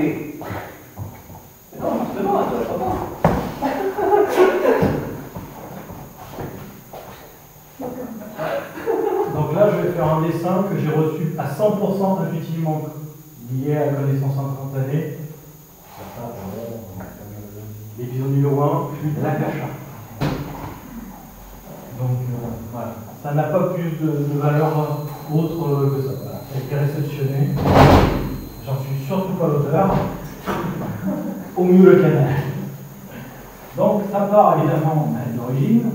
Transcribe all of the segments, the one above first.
fait. Non, c'est bon, ça va pas. Donc là, je vais faire un dessin que j'ai reçu à 100% intuitivement lié à la connaissance instantanée. L'épisode numéro 1, puis de l'akasha. Donc voilà, ça n'a pas plus de valeur autre que ça. Voilà. Ça a été réceptionné. J'en suis surtout pas l'auteur. Au mieux le canal. Donc ça part évidemment d'origine.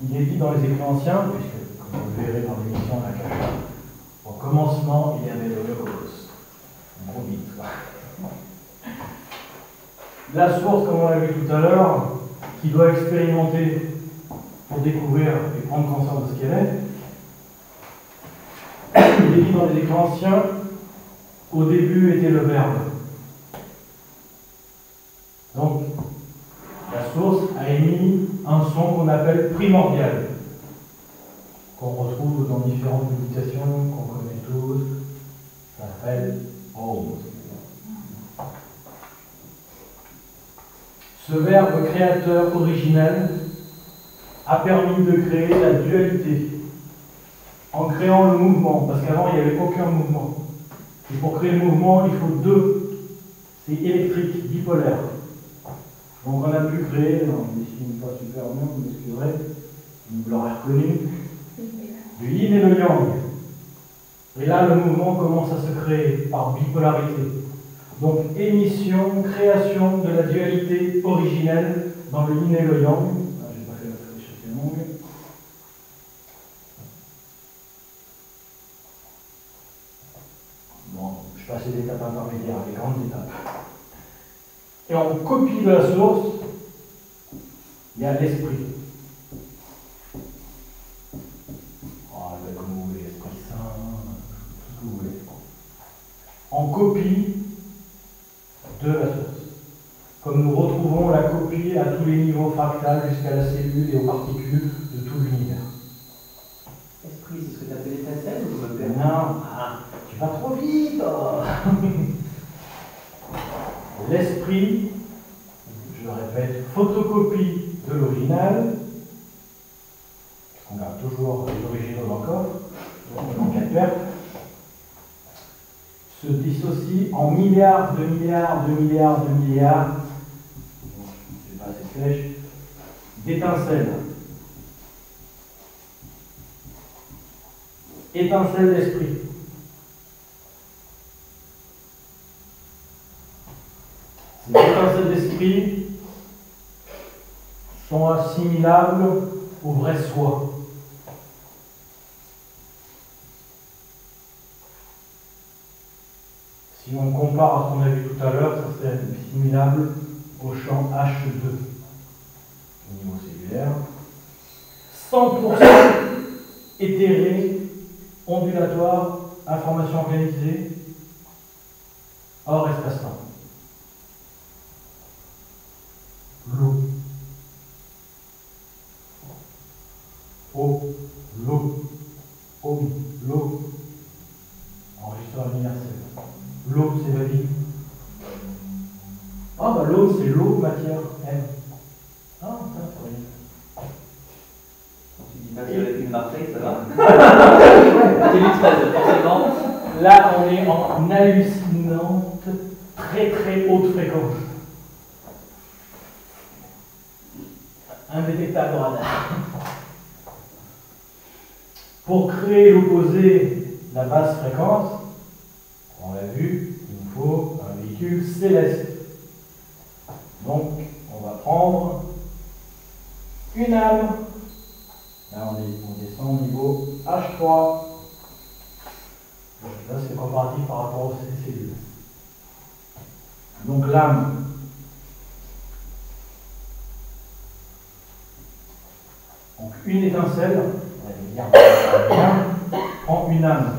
Il est dit dans les écrits anciens, puisque, comme vous le verrez dans l'émission Akasha, au commencement, il y avait le Logos. Un gros mythe, quoi. La source, comme on l'a vu tout à l'heure, qui doit expérimenter pour découvrir et prendre conscience de ce qu'elle est, il est dit dans les écrits anciens, au début était le Verbe. Donc, la source a émis un son qu'on appelle primordial, qu'on retrouve dans différentes méditations qu'on connaît tous. Ça s'appelle Om. Ce verbe créateur originel a permis de créer la dualité en créant le mouvement, parce qu'avant il n'y avait aucun mouvement. Et pour créer le mouvement, il faut deux. C'est électrique, bipolaire. Donc on a pu créer, non, je ne dessine pas super bien, vous m'excuserez, vous l'aurez reconnu, du yin et le yang. Et là, le mouvement commence à se créer par bipolarité. Donc émission, création de la dualité originelle dans le yin et le yang. Ah, j'ai pas fait la flèche assez longue. Bon, je passe les étapes intermédiaires, les grandes étapes. Et en copie de la source, il y a l'esprit. Oh, comme vous voulez, Esprit Saint, tout ce que vous voulez. En copie de la source. Comme nous retrouvons la copie à tous les niveaux fractals jusqu'à la cellule et aux particules de tout l'univers. Esprit, c'est ce que tu appelles l'étincelle ou je me perds? Non, tu vas trop vite. L'esprit, je le répète, photocopie de l'original, puisqu'on garde toujours les originaux dans le coffre, donc quatre pertes, se dissocie en milliards de milliards de milliards de milliards, je ne sais pas ces flèches, d'étincelles. Étincelles d'esprit. Ces étincelles d'esprit sont assimilables au vrai soi. Si on compare à ce qu'on a vu tout à l'heure, ça serait assimilable au champ H2 au niveau cellulaire. 100% éthéré, ondulatoire, information organisée, hors espace-temps. L'eau. Eau, l'eau, homme, l'eau, enregistreur universel. L'eau, c'est la vie. Ah, bah l'eau, c'est l'eau, matière, M. Ah, ça, c'est rien. Tu dis pas qu'il y avait une Marseille, ça va? C'est l'U13, forcément. Là, on est en hallucinante, très très haute fréquence. Indétectable au radar. Pour créer l'opposé, la basse fréquence, on l'a vu, il nous faut un véhicule céleste. Donc, on va prendre une âme. Là, on descend au niveau H3. Là, c'est comparatif par rapport aux cellules. Donc, l'âme. Donc, une étincelle, prend une âme.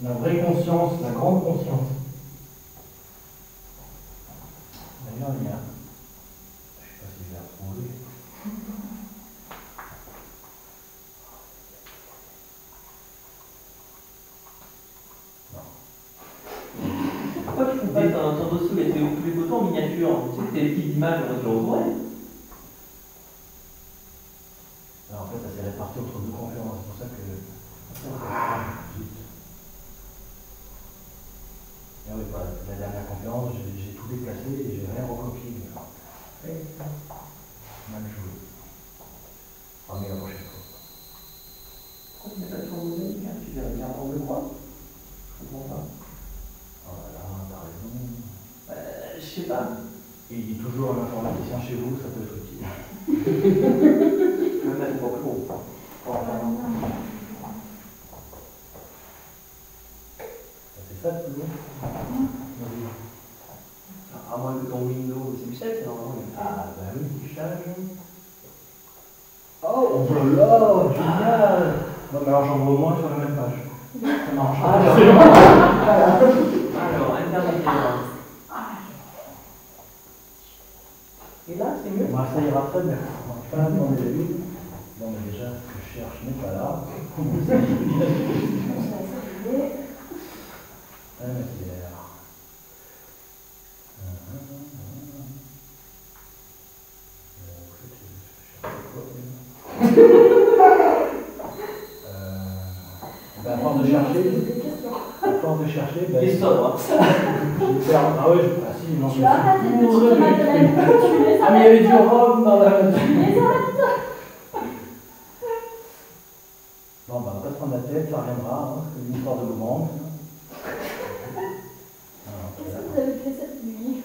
La vraie conscience, la grande conscience. D'ailleurs, il y a, je ne sais pas si je vais retrouver. photos en miniature. Tu sais que tes petites images, on va te le retrouver. Alors, en fait, ça s'est réparti entre deux conférences, c'est pour ça que. Zut. Et oui, bah, la dernière conférence, j'ai tout déplacé et j'ai rien recopié. Mal joué. Ah, mais la prochaine fois. Pourquoi tu n'as pas toujours modèle, tu verrais bien en bleu quoi? Je comprends pas. Oh là là, t'as raison. Je sais pas. Et il dit toujours un informaticien chez vous, ça peut être utile. Je vais mettre pour Claude. C'est ça le plus long. À moins que ton Windows, c'est Michel, c'est normalement. Ah, bah oui, Michel. Oh là là, génial! Non, mais alors j'en vois au moins sur la même page. Ça marche. Alors, intermédiaire. Et là, c'est mieux? Moi, ça ira très bien. On va pas demander la lune. Bon, mais déjà, ce que je cherche n'est pas là. À force de chercher, ben, Question, hein. ah ouais, si, non, Tu as pas cette petite tomate à la tu les ah, mais il y avait du rhum dans la. Tu les arrêtes. Bon, bah, on va pas se prendre la tête, ça reviendra, hein, c'est une histoire de gourmande. Qu'est-ce que vous avez fait cette nuit?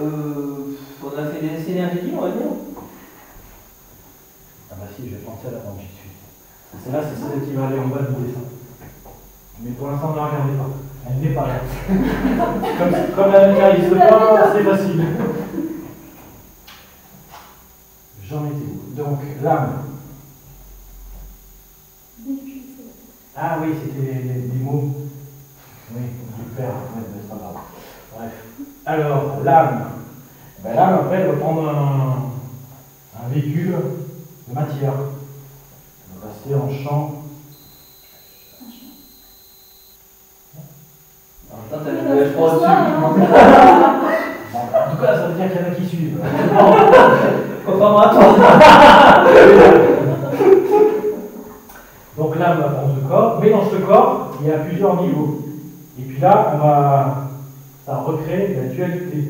On a fait des synergies, on va dire. Ah bah si, je vais penser à la bande, j'y suis. Celle-là, c'est celle qui va aller en bas du dessin. Mais pour l'instant, ne la regardez pas. Elle n'est pas là. comme la n'arrive pas, c'est facile. J'en étais où? Donc, l'âme. Ah oui, c'était des mots. Oui, du père, ouais, c'est pas grave. Bref. Alors, l'âme. Ben, l'âme, après, elle va prendre un véhicule de matière. Elle va passer en champ. Attends, t'as le F3 dessus. En tout cas, ça veut dire qu'il y en a qui suivent. Contrairement à toi. Donc l'âme va prendre ce corps, mais dans ce corps, il y a plusieurs niveaux. Et puis là, ça recrée la dualité.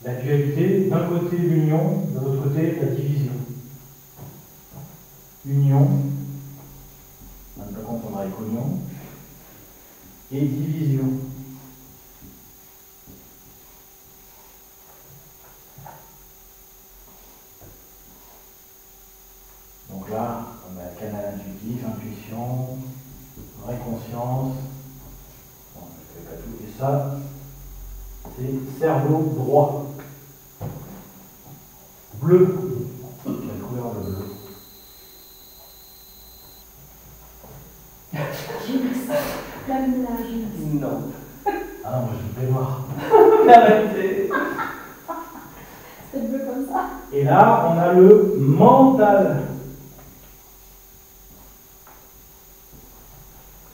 La dualité, d'un côté l'union, de l'autre côté la division. Union, on ne peut pas confondre avec oignon, et division. Donc là, on a canal intuitif, intuition, vraie conscience, bon, je fais pas tout, et ça, c'est cerveau droit. Bleu. Quelle couleur le bleu? La ménage. Non. Ah non, moi je vais voir. Arrêtez. C'est bleu comme ça. Et là, on a le mental.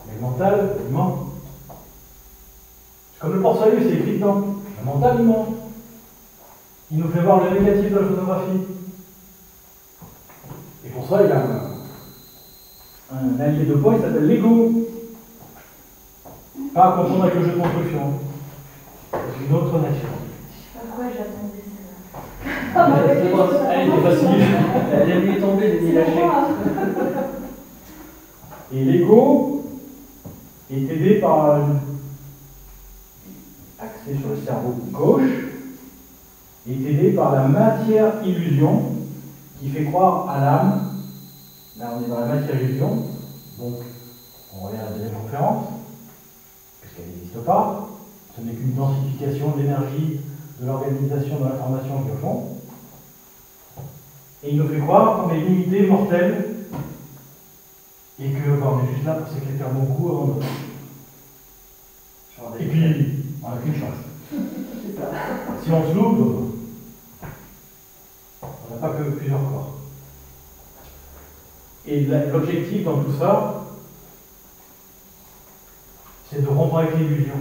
Mais le mental, il ment. C'est comme le port-salut, c'est écrit dedans. Le mental, il ment. Il nous fait voir le négatif de la photographie. Et pour ça, il y a un allié de poids, il s'appelle l'ego. Pas à confondre avec le jeu de construction. C'est une autre nature. Pourquoi j'attendais ça? Elle était facile. Elle a lui tomber, elle est lâchée. Et l'ego est aidé par axé sur le cerveau gauche, est aidé par la matière illusion qui fait croire à l'âme. Là, on est dans la matière illusion, donc on revient à la deuxième conférence, puisqu'elle n'existe pas. Ce n'est qu'une densification de l'énergie, de l'organisation, de l'information qui est au fond. Et il nous fait croire qu'on est limité, mortel, et que on est juste là pour s'éclater un bon coup avant de. Et puis, on n'a qu'une chance. Si on se loupe, on n'a pas que plusieurs corps. Et l'objectif dans tout ça, c'est c'est de rompre avec l'illusion.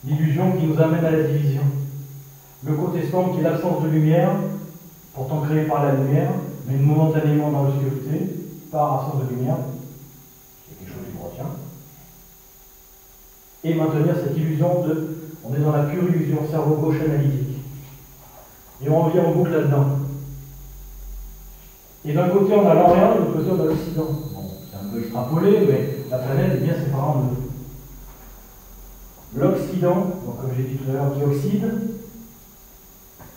L'illusion qui nous amène à la division. Le côté sombre qui est l'absence de lumière, pourtant créée par la lumière, mais momentanément dans l'obscurité, par absence de lumière. C'est quelque chose qui me retient. Et maintenir cette illusion de... On est dans la pure illusion cerveau gauche analytique. Et on revient en boucle là-dedans. Et d'un côté on a l'Orient, de l'autre côté on a l'Occident. Bon, c'est un peu extrapolé, mais la planète est bien séparée en deux. L'Occident, donc comme j'ai dit tout à l'heure, qui oxyde,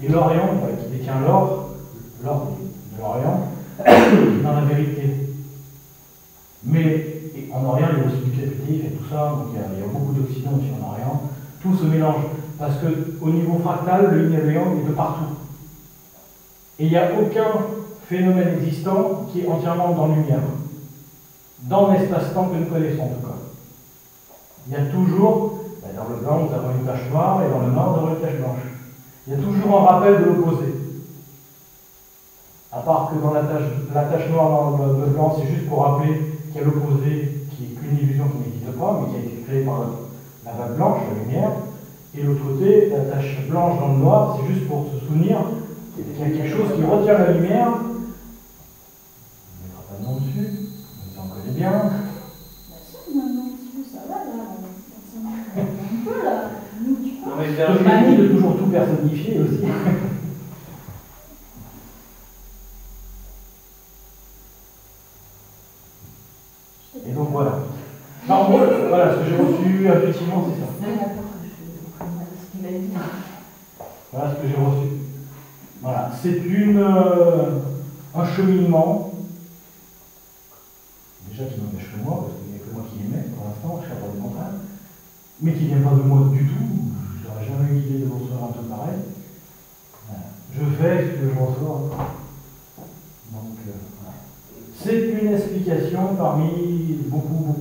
et l'Orient, qui détient l'or de l'Orient, dans la vérité. Mais en Orient, il y a aussi du capitatif et tout ça, donc il y a beaucoup d'Occident aussi en Orient. Tout se mélange, parce qu'au niveau fractal, le yin et le yang est de partout. Et il n'y a aucun phénomène existant qui est entièrement dans la lumière. Dans l'espace-temps que nous connaissons, en tout cas. Il y a toujours, dans le blanc, nous avons une tache noire, et dans le noir, nous avons une tache blanche. Il y a toujours un rappel de l'opposé. À part que dans la tache noire, dans le blanc, c'est juste pour rappeler qu'il y a l'opposé, qui est qu'une illusion qui n'existe pas, mais qui a été créée par la vague blanche, la lumière. Et l'autre côté, la tache blanche dans le noir, c'est juste pour se souvenir qu'il y a quelque chose qui retient la lumière. On ne mettra pas de nom dessus, mais on connaît bien. Ça va là, on un peu là. Non, mais Je manie de toujours tout personnifier aussi. Et donc voilà. Non, en gros, voilà, ce que j'ai reçu intuitivement, c'est ça. Voilà ce que j'ai reçu. Voilà, c'est un cheminement, déjà qui n'empêche que moi, parce qu'il n'y a que moi qui l'aimais pour l'instant, je suis pas du contraire, mais qui ne vient pas de moi du tout. Je n'aurais jamais eu l'idée de recevoir un truc pareil. Voilà. Je fais ce que je reçois. Donc, voilà. C'est une explication parmi beaucoup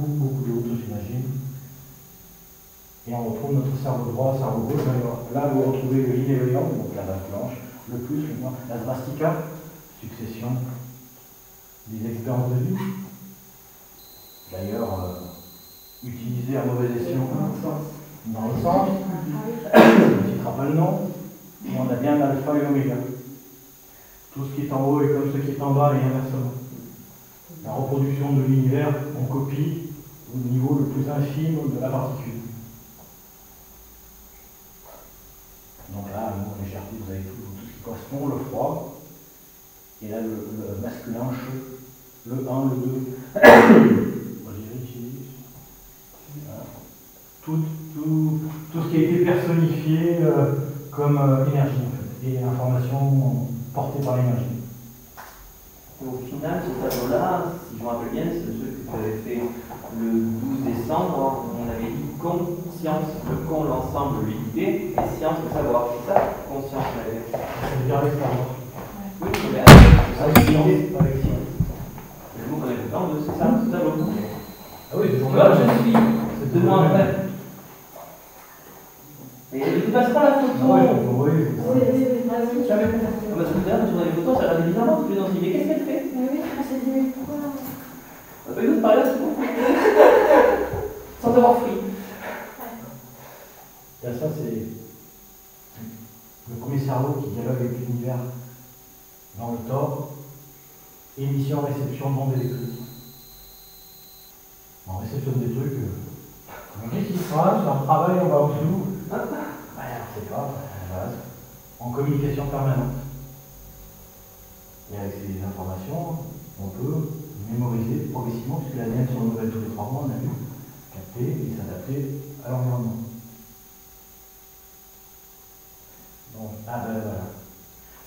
d'autres, j'imagine. Et on retrouve notre cerveau droit, cerveau gauche. Là, vous retrouvez le yin et le yang, donc la base blanche, le plus, le moins, la svastika, succession des expériences de vie. D'ailleurs, utilisé à mauvais escient dans le sens, on ne citera pas le nom, mais on a bien l'alpha et l'oméga. Tout ce qui est en haut est comme ce qui est en bas et inversement. La reproduction de l'univers, on copie au niveau le plus infime de la particule. Donc là, la légèreté, vous avez tout ce qui correspond, le froid, et là le masculin chaud, le 1, le 2. Tout ce qui a été personnifié comme énergie en fait, et information portée par l'énergie. Au final, ce tableau-là, si je me rappelle bien, c'est celui que tu avais fait le 12 décembre, où on avait dit conscience, le con, l'ensemble, l'unité, et science, le savoir. C'est ça, conscience, on avait fait. Ça veut dire avec savoir. Oui, mais avec science. Avec science. Le mot qu'on avait fait en deux, c'est ça, ce tableau. Ah oui, c'est Tu vois, je suis. C'est Deux mois après. Et tu passes pas la photo. Ah ouais, oui. Jamais compris. Parce que d'ailleurs, quand on a les photos, ça regarde bizarrement, parce que les gens se disent, mais qu'est-ce qu'elle fait? Oui, on s'est dit, mais pourquoi là? On va pas nous parler là, c'est bon. Sans avoir pris. Ça, c'est le premier cerveau qui dialogue avec l'univers dans le tort, émission, réception, d'ondes électriques. On réceptionne des trucs. Qu'est-ce qui se passe? On travaille, on va au dessous. On ne sait pas, à la base. En communication permanente. Et avec ces informations, on peut mémoriser progressivement, puisque la l'ADN se renouvelle tous les 3 mois, on a vu, capter et s'adapter à l'environnement. Donc, voilà.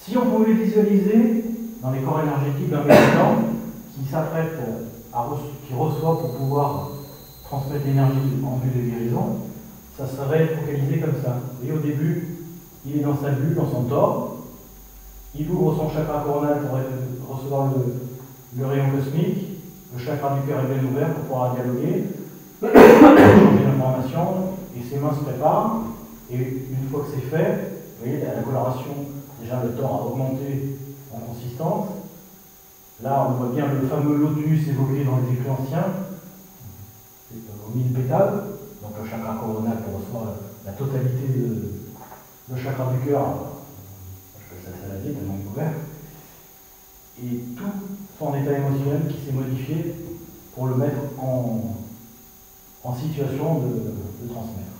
Si on pouvait visualiser dans les corps énergétiques d'un méditant qui s'apprête qui reçoit pour pouvoir transmettre l'énergie en vue de guérison, ça serait focalisé comme ça. Vous voyez, au début, il est dans sa bulle, dans son tor, il ouvre son chakra coronal pour recevoir le rayon cosmique, le chakra du cœur est bien ouvert pour pouvoir dialoguer, changer l'information, et ses mains se préparent, et une fois que c'est fait, vous voyez, la coloration, déjà le tor a augmenté en consistance. Là, on voit bien le fameux lotus évoqué dans les écrits anciens, aux 1000 pétales. donc le chakra coronal pour recevoir la totalité le chakra du cœur, je peux ça la vie tellement il est ouvert, et tout son état émotionnel qui s'est modifié pour le mettre en situation de transmettre.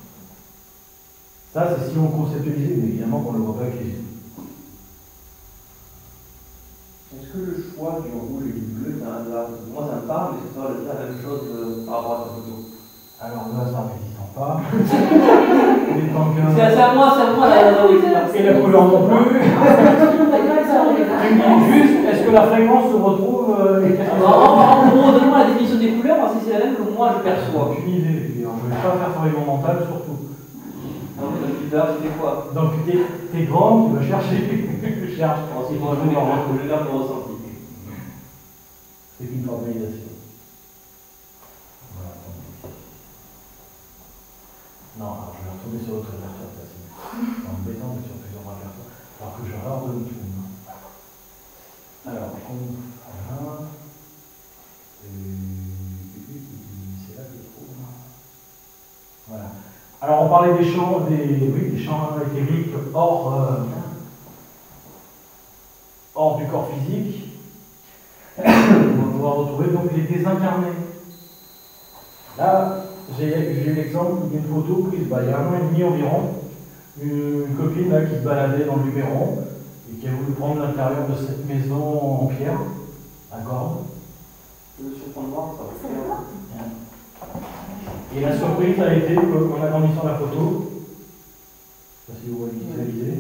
Ça, c'est si on conceptualise, mais évidemment qu'on ne le voit pas avec les yeux. Est-ce que le choix du rouge et du bleu, c'est un hasard? Moi, ça me parle, mais ça va dire la même chose par rapport à ta photo. Alors, le hasard n'existant pas. C'est à moi, Et la couleur non plus. Tu me dis juste, est-ce que la fréquence se retrouve En gros, donne-moi la définition des couleurs, parce que c'est la même que moi je perçois. Aucune idée. Je ne vais pas faire travailler mon mental, surtout. Donc, tu fais quoi? Donc, t'es grand, tu vas chercher. Cherche. Ensuite, moi, je vais voir mon ressenti. C'est une formalisation. Voilà. Non, alors je vais retourner sur l'autre répertoire. C'est embêtant de sur plusieurs répertoires. Alors que je redonne tout. Alors, voilà. C'est là que je trouve. Voilà. Alors, on parlait des champs, des champs éthériques hors du corps physique. On va pouvoir retrouver donc les désincarnés. Là, j'ai l'exemple d'une photo prise il y a 1 an et demi environ. Une copine là, qui se baladait dans le Luberon et qui a voulu prendre l'intérieur de cette maison en pierre, à Gordes. Je me suis voir, ça va faire. Et la surprise a été qu'on a mis sur la photo. Je ne sais pas si vous voyez visualiser.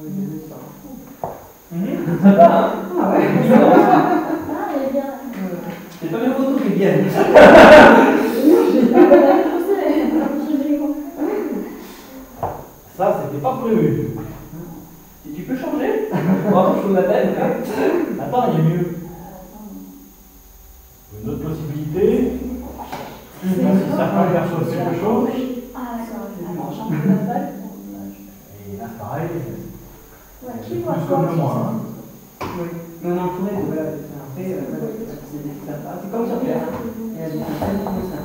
Oui, j'ai vu ça. Ça va, hein? Ah, elle est bien. C'est pas mes photos qui est bien. Ça, c'était pas prévu. Si tu peux changer, moi je me l'appelle. Attends, il y a mieux. Une autre possibilité. Si certains perçoivent quelque chose. Ah, d'accord. J'en peux la balle. Et là, c'est pareil. Ouais, qui Plus voit comme quoi le moi. Oui. Mais on est entouré, voilà. Après, c'est sympa. C'est comme sur Terre. Il y a des systèmes comme ça.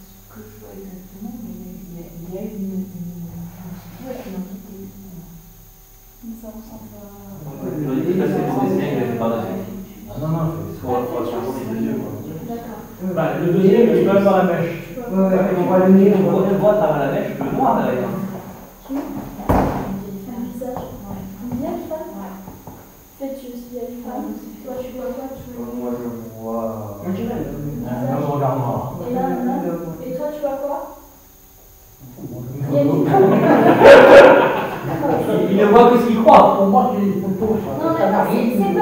Ce que je vois exactement, mais il y a une entité. Ça ressemble à. Je dis que c'est des dessins qui étaient par-dessus. Non, Il faut changer les deux yeux. D'accord. bah, le deuxième, il est quand même dans la mèche. On voit le nez, on voit par la mèche le noir derrière. Un visage. Une vieille femme. Fœtus, vieille femme. Toi, tu vois quoi? Moi je vois. Un homme regard noir. Et là, un homme. Et toi, tu vois quoi? Une Il y a une photo. Il ne voit que ce qu'il croit. Pour moi, j'ai une photo. Non, mais c'est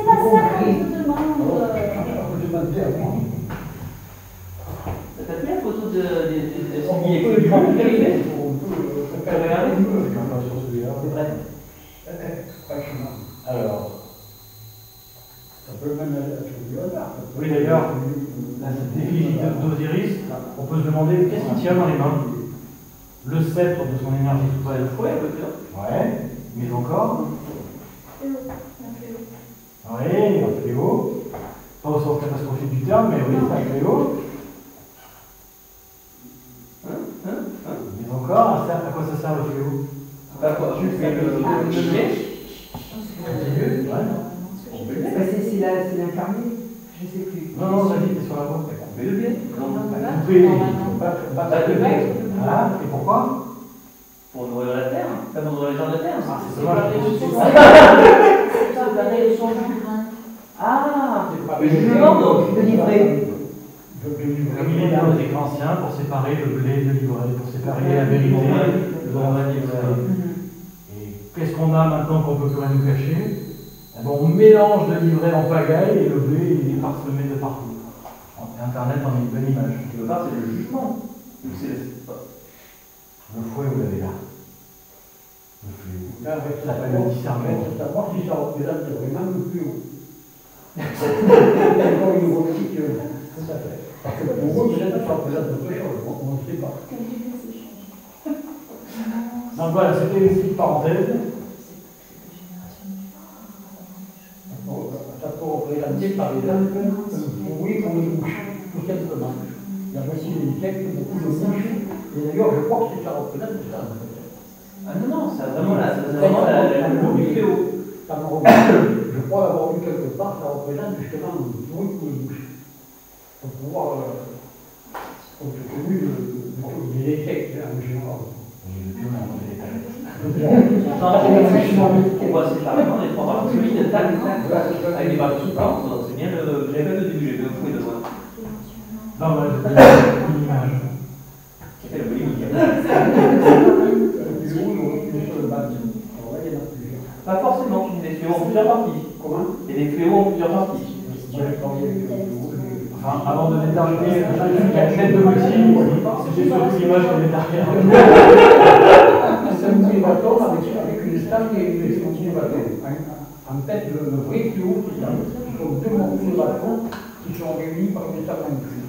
pas ça qu'on te demande. T'as pris la photo de ce qui est écrit? Tu peux regarder? C'est vrai. Alors, Ça peut même être du hasard. oui d'ailleurs, cette effigie d'Osiris, on peut se demander qu'est-ce qu'il tient dans les mains. Le sceptre de son énergie suprême. Ouais, peut-être. Ouais, mais encore. Un fléau. Oui, un fléau. Pas au sens catastrophique du terme, mais oui, c'est un fléau. Mais encore, à quoi ça sert le fléau? Pas quoi, juste le Ouais. C'est l'incarné, je ne sais plus. Non, non, vas-y, t'es sur la voie. Mais le bien. Couper. Pas de bien. Ah, et pourquoi? Pour nourrir la terre. Pas pour nourrir les gens de la terre. C'est dommage. Ah, mais justement, donc, de livrer. Comme il est dans les écrits anciens pour séparer le blé de l'ivraie, pour séparer la vérité de la livraie. Et qu'est-ce qu'on a maintenant qu'on ne peut plus rien nous cacher? Eh ben, on mélange de l'ivraie en pagaille et le blé il est parsemé de partout. Internet en est une bonne image. Quelque part, c'est le jugement. Ou c'est le. Le fouet, vous l'avez là. Le fléau. Là, avec Ça s'appelle le discernement. savoir si ça représente vraiment le plus haut. C'est encore une robotique. Tout à fait. Parce que pour eux, peut-être ça représente autre chose. On ne sait pas. Donc voilà, c'était une petite parenthèse. Ça représenté par les lampes, oui, comme une bouche, tout simplement. Il y a aussi des textes, beaucoup de bouches, et d'ailleurs, je crois que ça représente ça. Ah non, non, c'est vraiment le mot du fléau. Je crois l'avoir vu quelque part, ça représente justement le bruit de bouche. Pour pouvoir, compte tenu de l'échec, en général. On voit séparément les trois parties solides, tac, tac, avec des parties soufflantes. C'est bien le. J'avais pas de début, j'ai bien fouillé de voir. Non, mais c'est une image. Qui fait le bruit. Pas forcément, des fléaux en plusieurs parties. Comment? Et des fléaux en plusieurs parties. Enfin, avant de déterminer la tête de motif, c'était surtout l'image qu'on est derrière. C'est un petit bâton avec une stang et un petit bâton. En fait, le vrai fléau, ce sont deux morceaux de bâton qui sont réunis par une stang en cuir.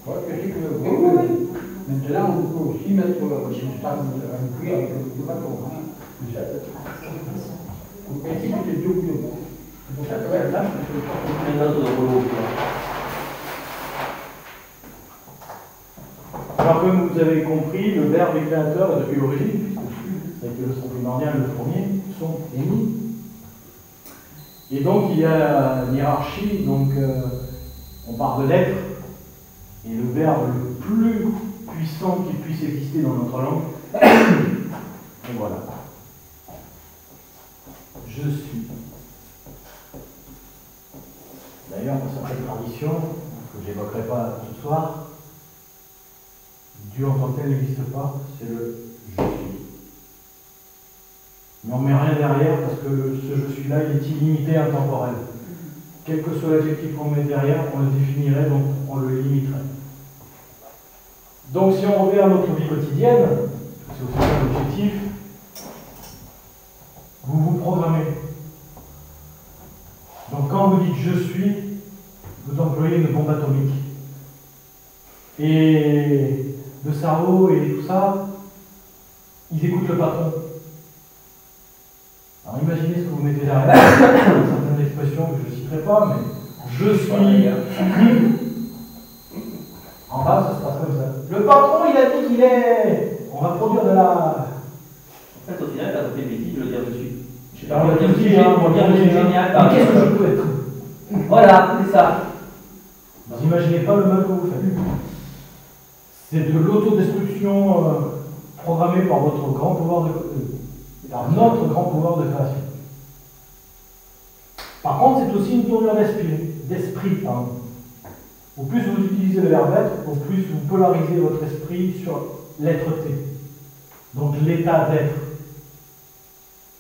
Voilà, c'est que le vrai fléau. Maintenant, on peut aussi mettre une stang en cuir avec le bâton. Donc, ici, c'est deux bouts. C'est pour ça que là, c'est Un autre rouleau. Alors, comme vous avez compris, le verbe est créateur depuis l'origine, puisque ça a été le son primordial, le premier, son émis. Et donc, il y a une hiérarchie, donc on parle de l'être, et le verbe le plus puissant qui puisse exister dans notre langue. Et voilà. Je suis. D'ailleurs, dans certaines traditions, que je n'évoquerai pas ce soir, Dieu en tant que tel n'existe pas, c'est le je suis. Mais on ne met rien derrière parce que ce je suis là, il est illimité, intemporel. Quel que soit l'adjectif qu'on met derrière, on le définirait, donc on le limiterait. Donc si on revient à notre vie quotidienne, c'est aussi un objectif, vous vous programmez. Donc quand vous dites je suis, vous employez une bombe atomique. Et le cerveau et tout ça, ils écoutent le patron. Alors imaginez ce que vous mettez derrière, certaines expressions que je ne citerai pas, mais je suis. En bas, ça se passe comme ça. Le patron, il a dit qu'il est. On va produire de la. En fait, au final, quand on fait une bêtise, je veux dire dessus. Je sais pas, Alors, on va dire je suis génial. Mais qu'est-ce que je peux être? Voilà, c'est ça. Vous n'imaginez pas le mal que vous faites. C'est de l'autodestruction programmée par votre grand pouvoir par notre grand pouvoir de création. Par contre, c'est aussi une tournure d'esprit. Au plus vous utilisez le verbe être, au plus vous polarisez votre esprit sur l'être-té. Donc l'état d'être.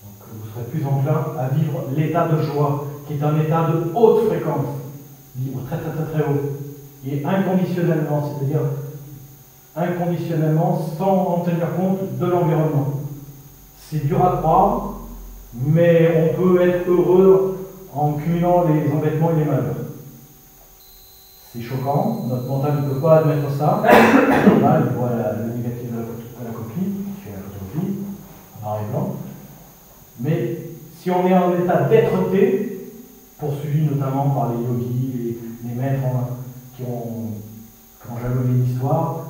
Donc vous serez plus enclin à vivre l'état de joie, qui est un état de haute fréquence, vibre très très très très haut, et inconditionnellement, c'est-à-dire inconditionnellement sans en tenir compte de l'environnement. C'est dur à croire, mais on peut être heureux en cumulant les embêtements et les malheurs. C'est choquant, notre mental ne peut pas admettre ça. Là, il voit le négatif de la copie, qui est la photocopie, en noir et blanc. Mais si on est en état d'être-té, poursuivi notamment par les yogis, les maîtres qui ont jalonné l'histoire,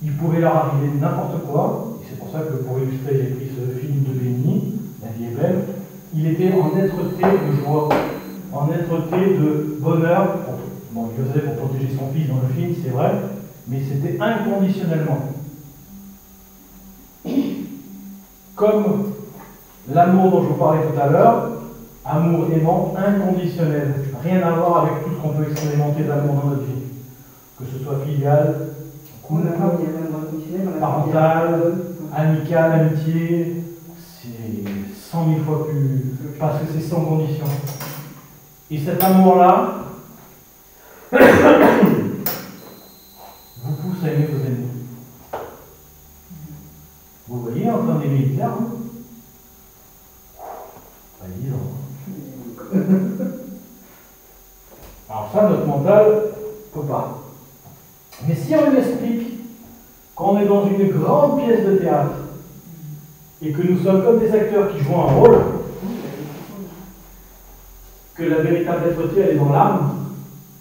il pouvait leur arriver n'importe quoi, et c'est pour ça que pour illustrer, j'ai pris ce film de Béni, La vie est belle. Il était en être-té de joie, en être-té de bonheur. Bon, il le faisait pour protéger son fils dans le film, c'est vrai, mais c'était inconditionnellement. Comme l'amour dont je vous parlais tout à l'heure, amour aimant inconditionnel, rien à voir avec tout ce qu'on peut expérimenter d'amour dans notre vie, que ce soit filial, parental, amical, amitié, c'est 100 000 fois plus, parce que c'est sans condition. Et cet amour-là vous pousse à aimer vos ennemis. Vous voyez, en train d'aimer Hitler, hein? Pas évident. Alors ça, notre mental ne peut pas. Mais si on lui explique qu'on est dans une grande pièce de théâtre et que nous sommes comme des acteurs qui jouent un rôle, que la véritable être-té, elle est dans l'âme,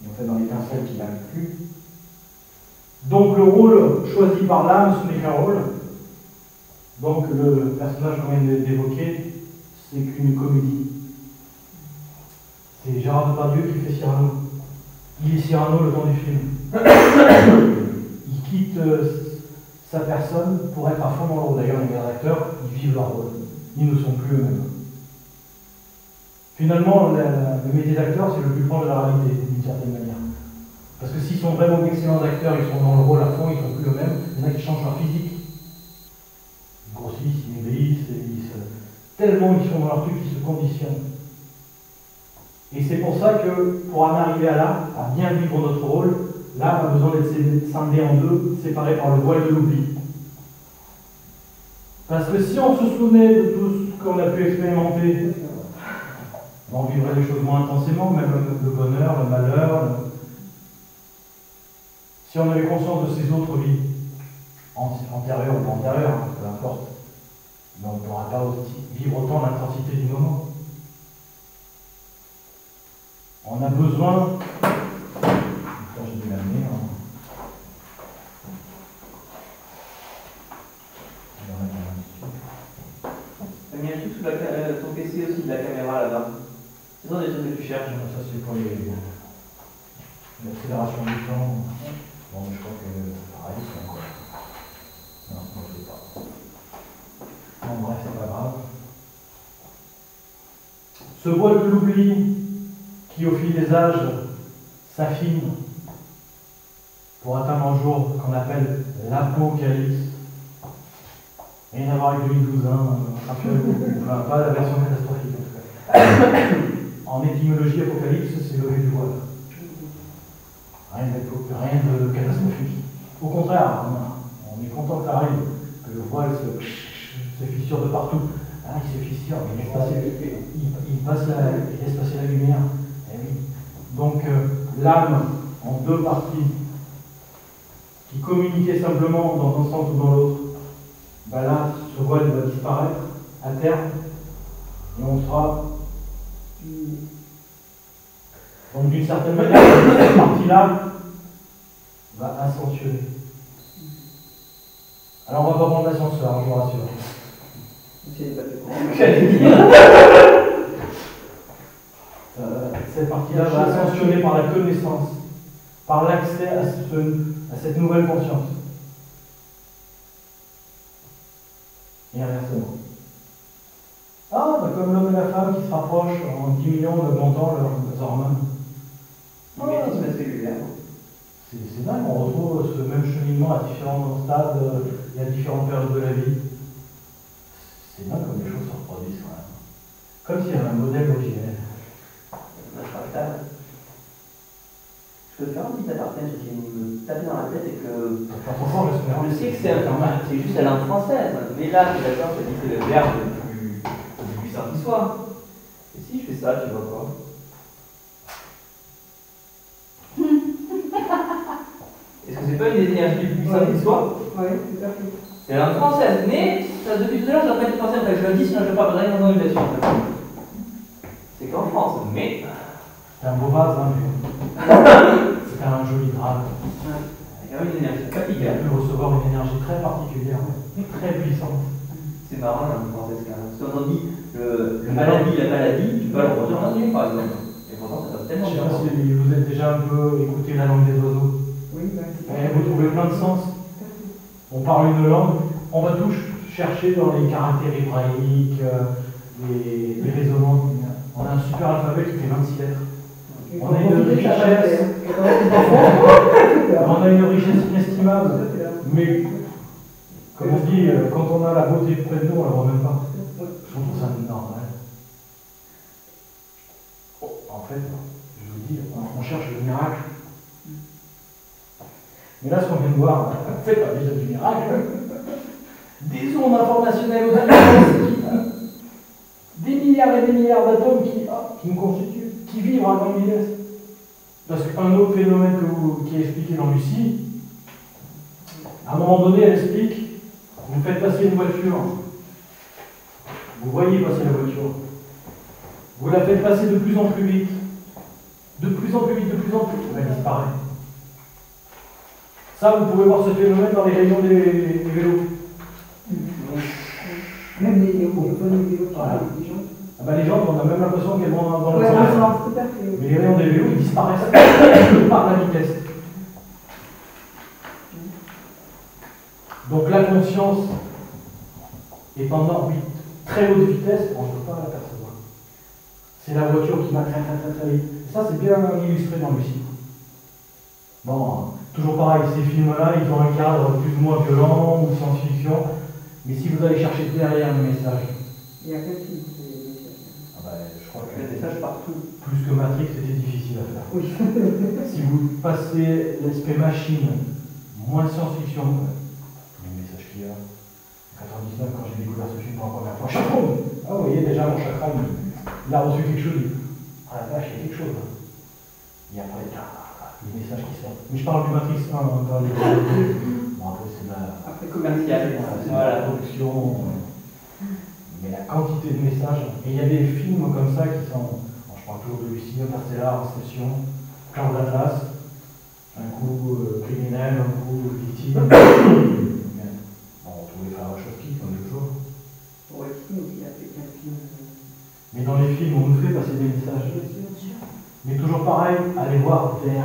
et en fait dans l'étincelle qui l'inclut. Donc le rôle choisi par l'âme, ce n'est qu'un rôle. Donc le personnage qu'on vient d'évoquer, c'est qu'une comédie. C'est Gérard Depardieu qui fait Cyrano. Il est Cyrano le temps du film. Il quitte sa personne pour être à fond dans le rôle. D'ailleurs, les acteurs, ils vivent leur rôle. Ils ne sont plus eux-mêmes. Finalement, le métier d'acteur, c'est le plus proche de la réalité, d'une certaine manière. Parce que s'ils sont vraiment d'excellents acteurs, ils sont dans le rôle à fond, ils ne sont plus eux-mêmes, il y en a qui changent leur physique. Ils grossissent, ils vieillissent, tellement ils sont dans leur truc qu'ils se conditionnent. Et c'est pour ça que, pour en arriver à là, à bien vivre notre rôle, là, on a besoin d'être scindé en deux, séparé par le voile de l'oubli. Parce que si on se souvenait de tout ce qu'on a pu expérimenter, on vivrait les choses moins intensément, même le bonheur, le malheur. Si on avait conscience de ces autres vies, antérieures ou pas antérieures, peu importe, mais on ne pourra pas vivre autant l'intensité du moment. On a besoin. J'ai dû l'amener. Il y a un truc sous ton PC aussi de la caméra là-bas. C'est ça des trucs que tu cherches. Ça c'est pour l'accélération du temps. Bon, je crois que pareil, c'est encore. Non, je ne sais pas. Bon, bref, c'est pas grave. Ce voile de l'oubli qui, au fil des âges, s'affine pour atteindre un jour qu'on appelle l'apocalypse. Rien à voir avec 2012, enfin, pas la version catastrophique en tout cas. En étymologie, apocalypse, c'est lever du voile. Rien de catastrophique. Au contraire, on est content que ça arrive, que le voile se fissure de partout. Ah, il se fissure, mais il laisse passer la lumière. Eh oui. Donc, l'âme, en deux parties, qui communiquaient simplement dans un sens ou dans l'autre, ben là, ce voile va disparaître à terme, et on sera. Donc, d'une certaine manière, cette partie-là va ascensionner. Alors, on va pas prendre l'ascenseur, je vous rassure. Cette partie-là va ascensionner par la connaissance, par l'accès à cette nouvelle conscience. Et inversement. Ah, bah comme l'homme et la femme qui se rapprochent en diminuant, en augmentant leurs hormones. Mimétisme cellulaire. C'est dingue, on retrouve ce même cheminement à différents stades et à différentes périodes de la vie. C'est dingue comme les choses se reproduisent quand même. Comme s'il y avait un modèle originel. Je peux faire un petit aparté, ce qui me tape dans la tête et que. Je sais que c'est juste la langue française, mais là, tu es d'accord, tu as dit que c'est le verbe le plus puissant qui soit. Et si je fais ça, tu vois quoi? Est-ce que c'est pas une des énergies les plus puissantes qui soit? Oui, tout à fait. C'est la langue française, mais ça, depuis tout à l'heure, je n'ai pas été pensé, je le dis, sinon je ne vais pas rien dans l'organisation. C'est qu'en France, mais. C'est un beau vase, hein, c'est un joli drame. Il y a une énergie Il a capitale. pu recevoir une énergie très particulière, très puissante. C'est marrant la langue française quand même. Si on dit la maladie, tu peux le redire en anglais par exemple. Et pourtant, ça passe tellement Je ne bien. sais pas si vous avez déjà un peu écouté la langue des oiseaux. Oui, Vous trouvez plein de sens. On parle une langue, on va tout chercher dans les caractères hébraïques, les résonances. On a un super alphabet qui fait 26 lettres. On a une richesse inestimable, mais comme on dit, quand on a la beauté près de nous, on ne la voit même pas. Je trouve ça normal. En fait, je vous dis, on cherche le miracle. Mais là, ce qu'on vient de voir, c'est pas déjà du miracle. Des ondes informationnelles des milliards et des milliards d'atomes qui nous constituent, qui vivent à grande vitesse. Parce qu'un autre phénomène qui est expliqué dans Lucie, à un moment donné, elle explique, vous faites passer une voiture, vous voyez passer la voiture, Vous la faites passer de plus en plus vite. De plus en plus vite, de plus en plus vite, elle disparaît. Ça, vous pouvez voir ce phénomène dans les rayons des vélos. Même les vélos, Voilà. Ah bah, les gens, on a même l'impression qu'elles vont dans le ouais, sens. tout à fait. Mais les rayons des vélos, ils disparaissent par la vitesse. Donc la conscience est en orbite très haute vitesse, on ne peut pas l'apercevoir. C'est la voiture qui va très très très très vite. Et ça, c'est bien illustré dans le site. Bon, toujours pareil, ces films-là, ils ont un cadre plus ou moins violent ou science-fiction, mais si vous allez chercher derrière le message, Il y a quel film ah bah, je crois Il y a des messages partout. plus que Matrix, c'était difficile à faire. Oui. Si vous passez l'aspect machine, moins science-fiction, les messages qu'il y a, en 99, quand j'ai découvert ce film pour la première fois, chapeau. Ah, vous voyez, déjà, mon chakra, il a reçu quelque chose. Ah la vache, il y a quelque chose. Et après, les messages qui sortent. Mais je parle du Matrix 1, encore les bon, après, c'est Après, Commercial. c'est Voilà. la production. Mais la quantité de messages. Et il y a des films comme ça qui sont. Bon, je parle toujours de Lucille, Interstellar, Inception, Cloud Atlas. Un coup criminel, un coup victime. On retrouvait faire la chose qui, comme toujours. pour le film aussi, il a fait un film. Mais dans les films, on nous fait passer des messages. Mais toujours pareil, allez voir derrière.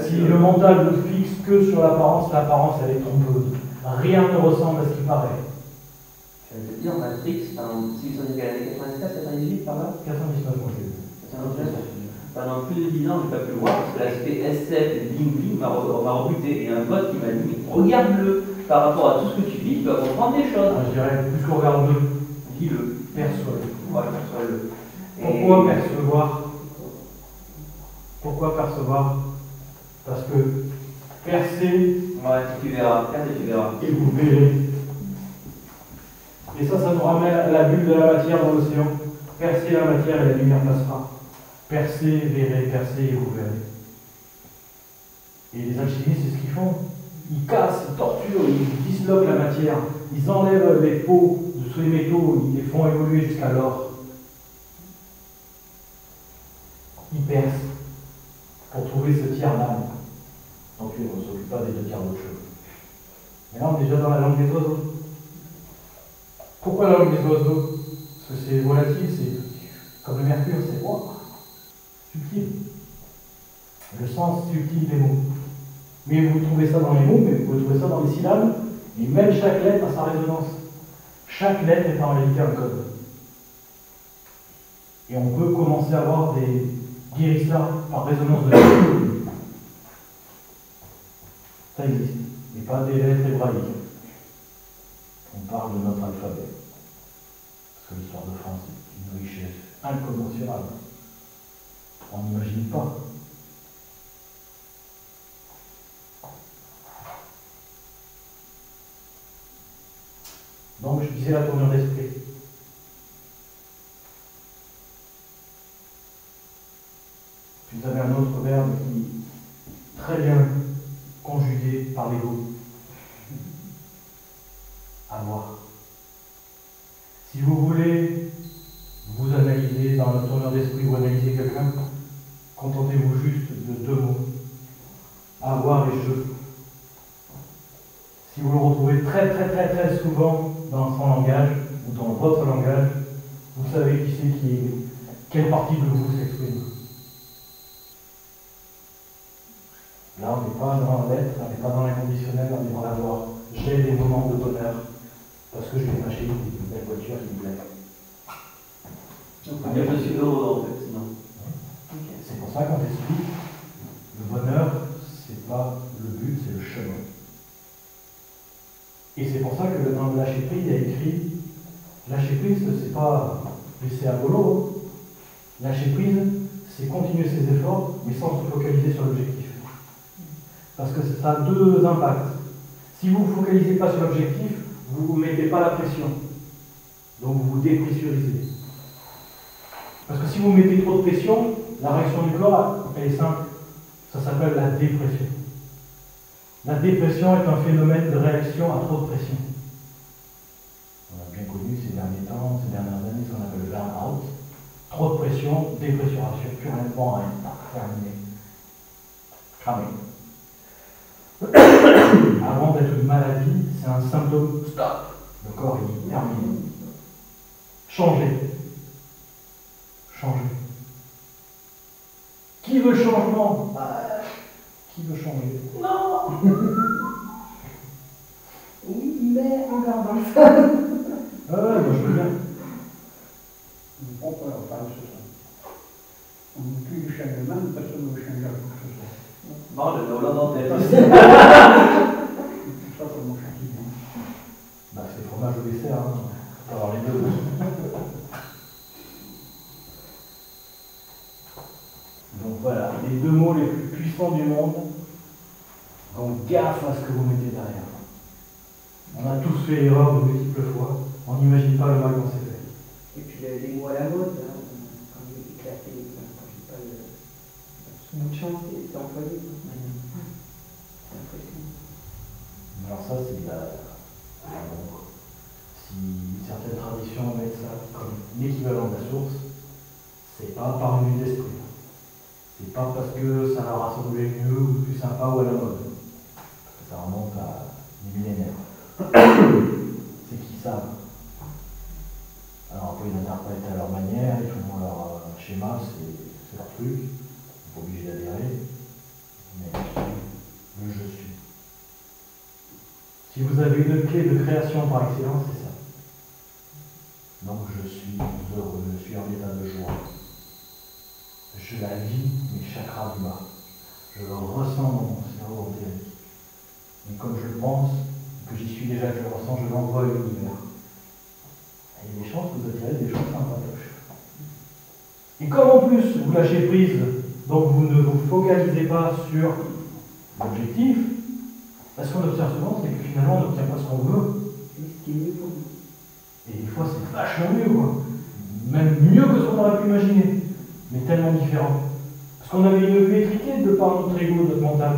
Si le mental ne fixe que sur l'apparence, l'apparence elle est trompeuse. Rien ne ressemble à ce qui paraît. Je vais te dire, Matrix, si vous avez années 97, 98 par là 99, moi j'ai vu. Pendant plus de 10 ans, je n'ai pas pu le voir parce que l'aspect SF et bling bling m'a rebuté. Et un pote qui m'a dit mais regarde-le par rapport à tout ce que tu vis, tu vas comprendre des choses. Je dirais, plus qu'on regarde le, Dis-le. perçois-le. Voilà, perçois-le. Pourquoi percevoir? Pourquoi percevoir? Parce que percer Ouais, tu verras. Regarde et tu verras. et vous verrez. Et ça nous ramène à la bulle de la matière dans l'océan. Percez la matière et la lumière passera. Percez, verrez, percez et vous verrez. Et les alchimistes, c'est ce qu'ils font. Ils cassent, ils torturent, ils disloquent la matière. Ils enlèvent les peaux de tous les métaux, ils les font évoluer jusqu'à l'or. Ils percent pour trouver ce tiers d'âme. Donc on ne s'occupe pas des deux tiers d'autre chose. Mais là, on est déjà dans la langue des oiseaux. Pourquoi la langue des oiseaux? Parce que c'est volatile, c'est comme le mercure, c'est wow, subtil. Le sens subtil des mots. Mais vous trouvez ça dans les mots, mais vous pouvez trouver ça dans les syllabes, et même chaque lettre a sa résonance. Chaque lettre est en réalité un code. Et on peut commencer à avoir des guérisseurs par résonance de lettres. Ça existe, mais pas des lettres hébraïques. On parle de notre alphabet. Parce que l'histoire de France est une richesse incommensurable. On n'imagine pas. Donc je disais la tournure d'esprit. Vous avez un autre verbe qui est très bien conjugué par l'ego. Avoir. Si vous voulez vous analyser dans la tournure d'esprit ou analyser quelqu'un, contentez-vous juste de deux mots. Avoir et je. Si vous le retrouvez très très très très souvent dans son langage ou dans votre langage, vous savez qui c'est qui est, quelle partie de vous s'exprime. Là, on n'est pas dans l'être, on n'est pas dans l'inconditionnel, on est dans l'avoir. J'ai des moments de bonheur parce que je vais m'acheter une belle voiture qui me plaît. On peut dire que je suis heureux en fait, sinon. C'est pour ça qu'on t'explique, le bonheur, c'est pas le but, c'est le chemin. Et c'est pour ça que dans le lâcher prise, il y a écrit lâcher prise, c'est pas laisser à volo. Lâcher prise, c'est continuer ses efforts, mais sans se focaliser sur l'objectif. Parce que ça a deux impacts. Si vous ne vous focalisez pas sur l'objectif, vous ne mettez pas la pression. Donc vous vous dépressurisez. Parce que si vous mettez trop de pression, la réaction du corps, elle est simple. Ça s'appelle la dépression. La dépression est un phénomène de réaction à trop de pression. On a bien connu ces derniers temps, ces dernières années, ce qu'on appelle le burn-out. dépressuration, rien, terminé. Cramé. Avant d'être une maladie, c'est un symptôme. Stop. Le corps il est terminé. Changer. Changer. Qui veut changement? Qui veut changer? Non. Oui, mais en gardant ça. Ouais, moi je veux bien. On peut en parler ce soir. On ne plus du changement, personne ne veut changer quoi que ce soit. Bon, j'avais Hollande en tête. Tout ça, ça me change bien. Bah, c'est fromage au dessert, hein. On peut avoir les deux. Donc voilà, les deux mots les plus puissants du monde. Donc gaffe à ce que vous mettez derrière. On a tous fait l'erreur de multiples fois. On n'imagine pas le mal qu'on s'est fait. Et puis les mots à la mode, hein, quand il est éclaté, quand je dis pas le mot de chance, c'est employé. C'est impressionnant. Alors ça, c'est de la bombe. Si certaines traditions mettent ça comme l'équivalent de la source, c'est pas par une vue d'esprit. C'est pas parce que ça leur a semblé mieux ou plus sympa ou à la mode. Ça remonte à des millénaires. C'est qu'ils savent. Alors après, ils interprètent à leur manière, ils font leur schéma, c'est leur truc. Ils sont pas obligés d'adhérer. Mais le je suis. Si vous avez une clé de création par excellence, c'est ça. Donc je suis heureux, je suis en état de joie. Je la vis, mes chakras du bas. Je le ressens dans mon cerveau entérique. Et comme je le pense, que j'y suis déjà, que je le ressens, je l'envoie à l'univers. Il y a des chances que vous attirez des choses sympatoches. Et comme en plus vous lâchez prise, donc vous ne vous focalisez pas sur l'objectif, ce qu'on observe souvent, c'est que finalement on n'obtient pas ce qu'on veut. C'est ce qui est mieux pour nous. Et des fois c'est vachement mieux, quoi. Même mieux que ce qu'on aurait pu imaginer, mais tellement différent. Parce qu'on avait une vue étriquée de par notre ego, notre mental.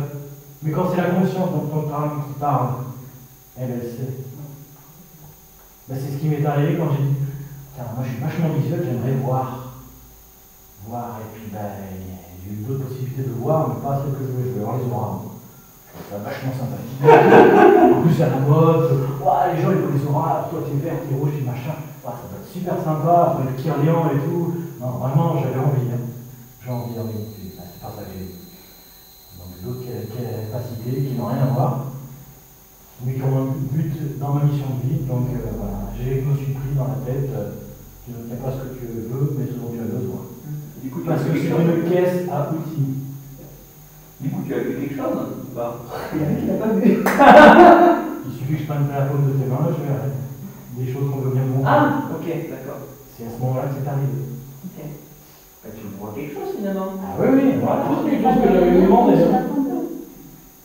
Mais quand c'est la conscience dont on parle, qui parle, elle sait. Ben, c'est ce qui m'est arrivé quand j'ai dit, tiens, moi je suis vachement visuel, j'aimerais voir. Voir, et puis ben, il y a eu d'autres possibilités de voir, mais pas celles que je voulais voir les auras. C'est vachement sympathique. En plus, à la mode, ouais, les gens ils voient les auras, toi t'es vert, t'es rouge, t'es machin. Ouais, ça doit être super sympa, après le Kirlian et tout. Non, vraiment, j'avais envie. Hein. J'ai envie, c'est pas ça que j'ai dit. Donc d'autres capacités qui n'ont rien à voir, mais qui ont un but dans ma mission de vie. Donc voilà, je me suis pris dans la tête, tu n'obtiens pas ce que tu veux, mais ce dont tu as besoin. Du coup, Parce que c'est une caisse à outils. Du coup, tu as fait quelque chose ou pas? Il y en a qui n'ont pas vu. Il suffit que je prenne la paume de tes mains, je verrai. Des choses qu'on veut bien montrer. Ah, ok, d'accord. C'est à ce moment-là que c'est arrivé. Ok. Bah, tu me vois quelque chose finalement. Ah oui, oui, voilà, tout ce que j'avais demandé.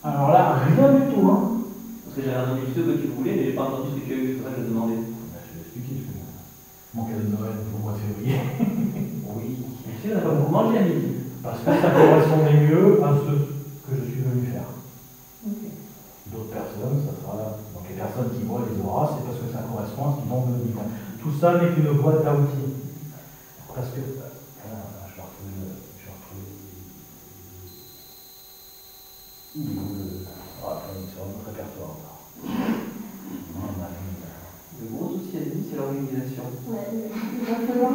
Alors là, rien du tout. Hein. Parce que j'avais entendu ce que tu voulais, mais j'ai pas entendu ce que tu as vu, c'est pour ça que je demandais. Je vais expliquer. Mon cadeau de Noël pour le mois de février. Oui. Tu sais, on n'a pas beaucoup mangé à midi. Parce que ça correspondait mieux à ce que je suis venu faire. Ok. D'autres personnes, ça sera. Donc les personnes qui voient les auras, c'est parce que ça correspond à ce qu'ils vont venir. Tout ça n'est qu'une boîte à outils. Parce que. Je vais retrouver. Il est où le. Sur notre répertoire. Le gros souci à lui, c'est l'organisation. Ouais, il va falloir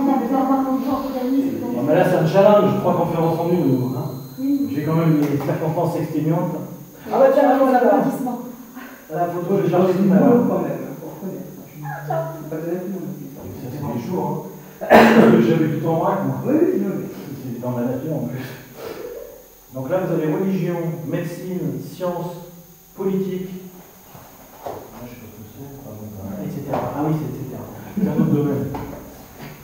organiser. Non, mais là, c'est un challenge, 3 conférences en une. Hein. Oui. J'ai quand même des circonstances exténuantes. Ah bah tiens, on voilà. l'applaudissement. La photo, je C'est cherche tout à beau l'heure. quand même, il faut reconnaître. C'est pas donné à tout le monde. Ça, c'est des jours. Hein. Parce que j'avais tout en vrac, moi. Oui, oui, oui. C'est dans la nature en plus. Donc là, vous avez religion, médecine, sciences, politique, etc. Ah oui, c'est etc. C'est un autre domaine.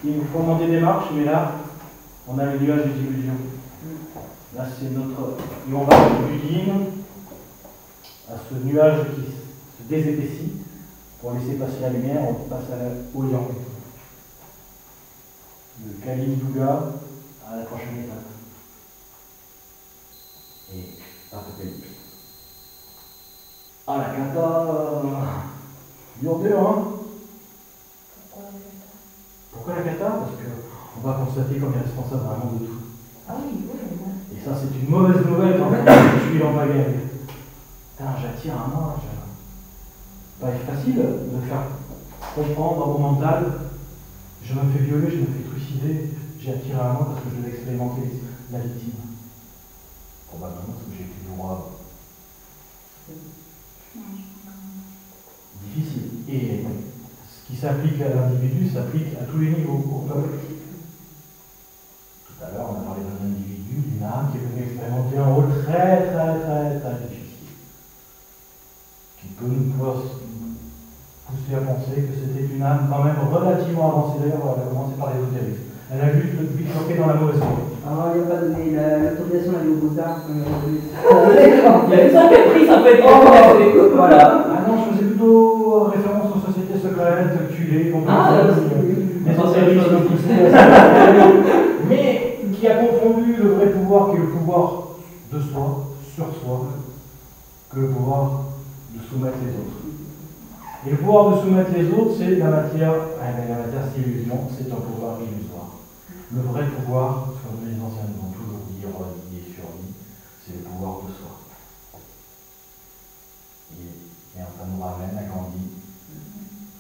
Il nous faut monter des marches, mais là, on a le nuage des illusions. Là, c'est notre. Et on va du yin à ce nuage qui se désépaissit pour laisser passer la lumière, on passe au yang. De Kali Yuga à la prochaine étape. Et apocalypse. Ah, la cata. Dur, hein. Pourquoi la cata? Parce que on va constater qu'on est responsable vraiment de tout. Ah oui, oui. Et ça, c'est une mauvaise nouvelle quand je suis en pagaille. Putain, j'attire à moi. Pas facile de faire comprendre au mental, je me fais violer, je me fais trucider, j'ai attiré à moi parce que je vais expérimenter la victime. Probablement parce que j'ai été du roi. Difficile. Et ce qui s'applique à l'individu s'applique à tous les niveaux. Tout à l'heure, on a parlé d'un individu, d'une âme qui est venue expérimenter un rôle très difficile. Qui peut nous pousser à penser que c'était une âme quand même relativement avancée. D'ailleurs, elle a commencé par l'ésotérisme. Elle a juste bifurqué dans la mauvaise voie. Alors, il n'y a pas donné l'autorisation d'aller au Beaux-Arts. Il y a une certaine prise, ça peut être voilà. Ah non, je faisais plutôt référence aux sociétés secrètes, tuées, les enseignements poussés. Mais qui a confondu le vrai pouvoir, qui est le pouvoir de soi, sur soi, que le pouvoir de soumettre les autres. Et le pouvoir de soumettre les autres, c'est la matière. La matière, c'est l'illusion, c'est un pouvoir illusoire. Le vrai pouvoir, comme les anciens nous ont toujours dit, redit et surdit, c'est le pouvoir de soi. Et ça nous ramène à Gandhi.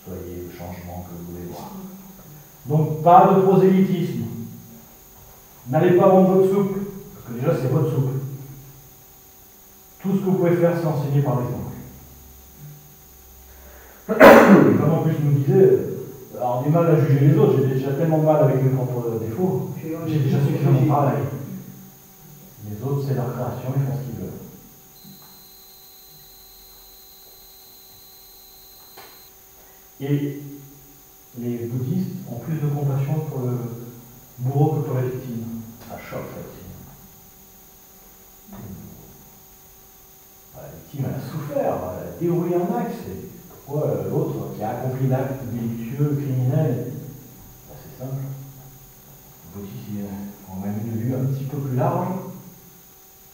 Soyez le changement que vous voulez voir. Donc, pas de prosélytisme. N'allez pas vendre votre soupe, parce que déjà, c'est votre soupe. Tout ce que vous pouvez faire, c'est enseigner par l'exemple. Comme en plus je nous disais, alors du mal à juger les autres, j'ai déjà tellement de mal avec mes propres défauts, j'ai déjà suffisamment de travail. Les autres, c'est leur création, ils font ce qu'ils veulent. Et les bouddhistes ont plus de compassion pour le bourreau que pour la victime. Ça choque la victime. La victime, elle a souffert, elle a déroulé un axe. Pourquoi l'autre qui a accompli l'acte délictueux, criminel, c'est simple. Les bouddhistes ont même une vue un petit peu plus large.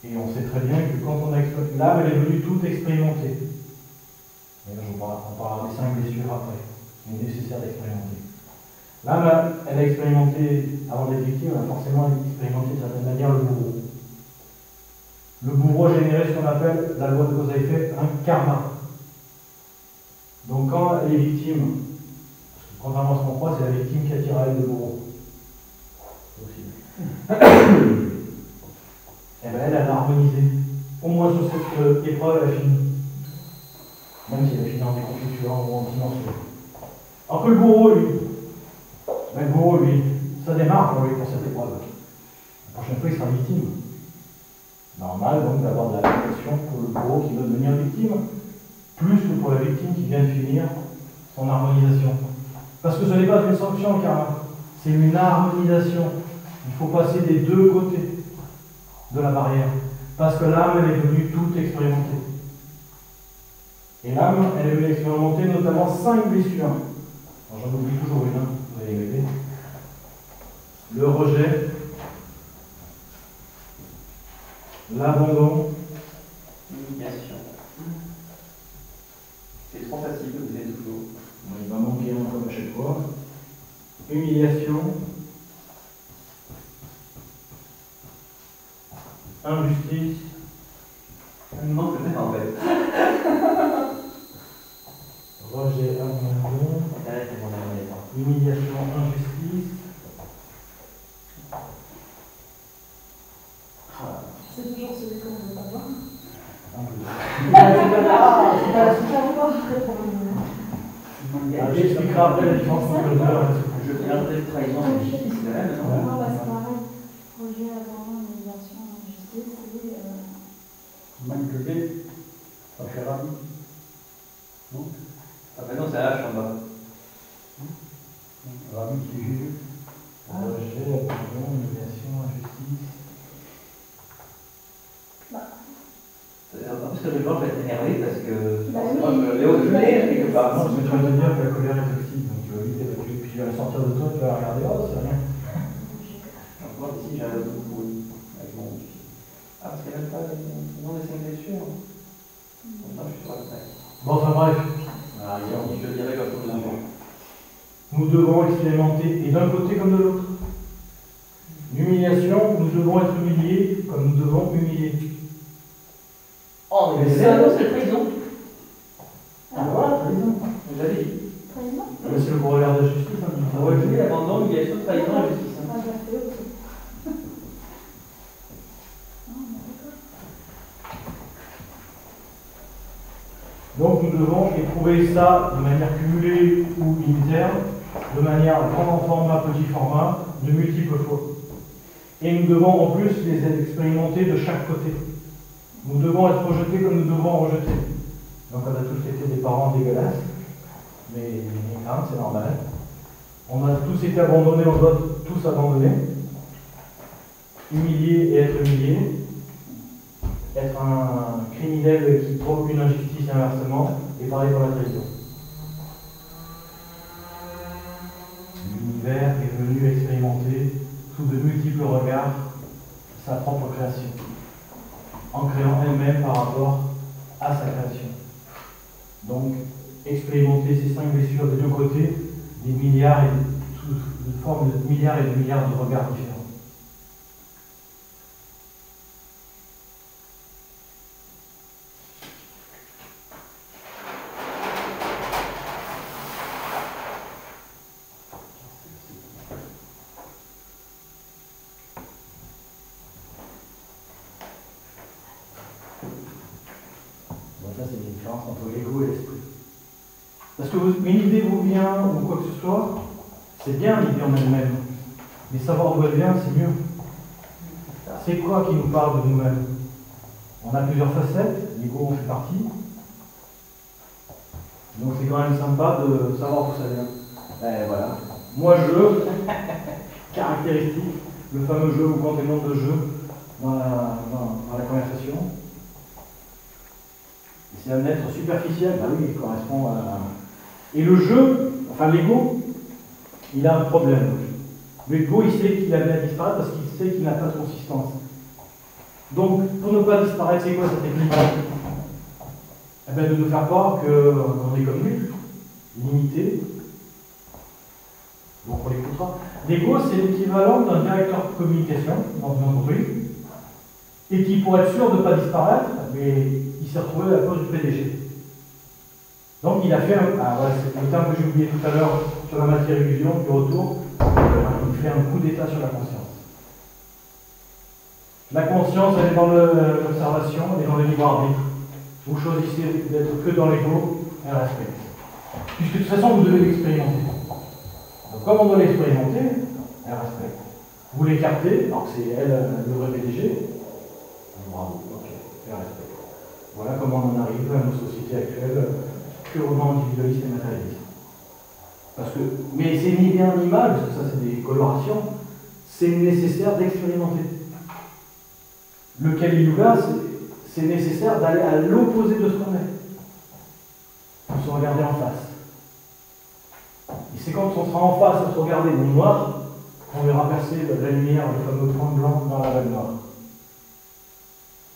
Et on sait très bien que quand on a expérimenté, l'âme, elle est venue tout expérimenter. D'ailleurs, on parlera des 5 blessures après. Il est nécessaire d'expérimenter. L'âme, elle a expérimenté, avant d'être victime, elle a forcément expérimenté d'une certaine manière le bourreau. Le bourreau a généré ce qu'on appelle, la loi de cause à effet, un karma. Donc quand elle est victime, contrairement à ce qu'on croit, c'est la victime qui attire à elle le bourreau. Et bien elle a harmonisé. Au moins sur cette épreuve, elle a fini. Même si elle a fini en déconfitulant ou en dimension. Alors que le bourreau, lui, ça démarre pour lui pour cette épreuve. La prochaine fois, il sera victime. Normal donc d'avoir de la réflexion pour le bourreau qui veut devenir victime, plus que pour la victime qui vient de finir son harmonisation. Parce que ce n'est pas une sanction, le karma, c'est une harmonisation. Il faut passer des deux côtés de la barrière. Parce que l'âme, elle est venue tout expérimenter. Et l'âme, elle est venue expérimenter notamment 5 blessures. Alors j'en oublie toujours une, vous allez m'aider. Le rejet, l'abandon, l'humiliation. C'est trop facile, vous êtes toujours. Bon, il va manquer un comme à chaque fois. Humiliation, injustice. Ça me manque peut-être en fait. Rejet, abandon, humiliation, injustice. C'est toujours celui qu'on ne veut pas voir. C'est pas la super voix. J'expliquerai après la différence entre le deux. Je viendrai de trahison et justice de même. Non, bah, c'est pareil. Projet, abandon, humiliation, injustice, c'est. Manque B, ça fait ravi. Non? Ah ben non, c'est H en bas. Ravi, c'est Jésus. Rejet, abandon, humiliation, injustice. Parce que le blanc va être énervé parce que Bah moi oui. je l'ai quelque part. Non, je vais te dire que la colère est toxique, donc tu vas vite évacuer, puis tu vas la sortir de toi, tu vas la regarder, oh, c'est rien. Moi ici j'ai un autre bruit avec mon fils. Ah, parce qu'il n'y a même pas le nom des 5 blessures. Non, je suis sur la taille. Bon, enfin bref, Je le dirai comme tout le monde. nous devons expérimenter, et d'un côté comme de l'autre. l'humiliation, nous devons être humiliés comme nous devons humilier. Oh, mais Mais c'est c'est trahison. Ah, voilà, trahison. Vous avez dit. Trahison? Mais c'est le corollaire de la justice. Hein, On va jouer l'abandon, humiliation, trahison et justice. Ah, j'ai fait aussi. Ah, d'accord. Donc nous devons éprouver ça de manière cumulée ou unitaire, de manière grand format, petit format, de multiples fois. Et nous devons en plus les expérimenter de chaque côté. Nous devons être rejetés comme nous devons rejeter. Donc on a tous été des parents dégueulasses, mais hein, c'est normal. On a tous été abandonnés, on doit tous abandonner. Humilier et être humilié. Être un criminel qui provoque une injustice inversement, et pareil pour la trahison. L'univers est venu expérimenter sous de multiples regards sa propre création, en créant elle-même par rapport à sa création. Donc, expérimenter ces 5 blessures des deux côtés, des milliards et une forme de milliards et de milliards de regards différents. Ça, c'est la différence entre l'ego et l'esprit. Parce que une idée vous vient, ou quoi que ce soit, c'est bien l'idée en elle-même. Mais savoir d'où elle vient, c'est mieux. C'est quoi qui nous parle de nous-mêmes? On a plusieurs facettes, l'ego en fait partie. Donc c'est quand même sympa de savoir d'où ça vient. Et voilà. Moi, je, caractéristique, le fameux jeu ou compte le nombre de jeux dans la conversation. C'est un être superficiel, bah oui, il correspond à... Et le jeu, enfin l'ego, il a un problème. L'ego, il sait qu'il a bien à disparaître parce qu'il sait qu'il n'a pas de consistance. Donc, pour ne pas disparaître, c'est quoi cette technique? Eh bien, de nous faire croire qu'on est comme lui, limité. Donc, on l'écoutera. L'ego, c'est l'équivalent d'un directeur de communication dans une entreprise et qui, pour être sûr de ne pas disparaître, mais il s'est retrouvé à la cause du PDG. Donc il a fait un... Ah ouais, c'est le terme que j'ai oublié tout à l'heure sur la matière illusion, du retour. Il fait un coup d'état sur la conscience. La conscience, elle est dans l'observation, elle est dans le libre arbitre. Vous choisissez d'être que dans l'ego, elle respecte. Puisque de toute façon, vous devez l'expérimenter. Donc comme on doit l'expérimenter, elle respecte. Vous l'écartez, alors que c'est elle le vrai PDG. Bravo, ok, elle respecte. Voilà comment on en arrive à nos sociétés actuelles purement individualistes et matérialistes. Parce que, mais c'est ni bien ni mal, parce que ça c'est des colorations, c'est nécessaire d'expérimenter. Le Kali Yuga, c'est nécessaire d'aller à l'opposé de ce qu'on est. On se regarder en face. Et c'est quand on sera en face à se regarder dans le noir, qu'on verra percer la lumière, le fameux point blanc dans la vague noire.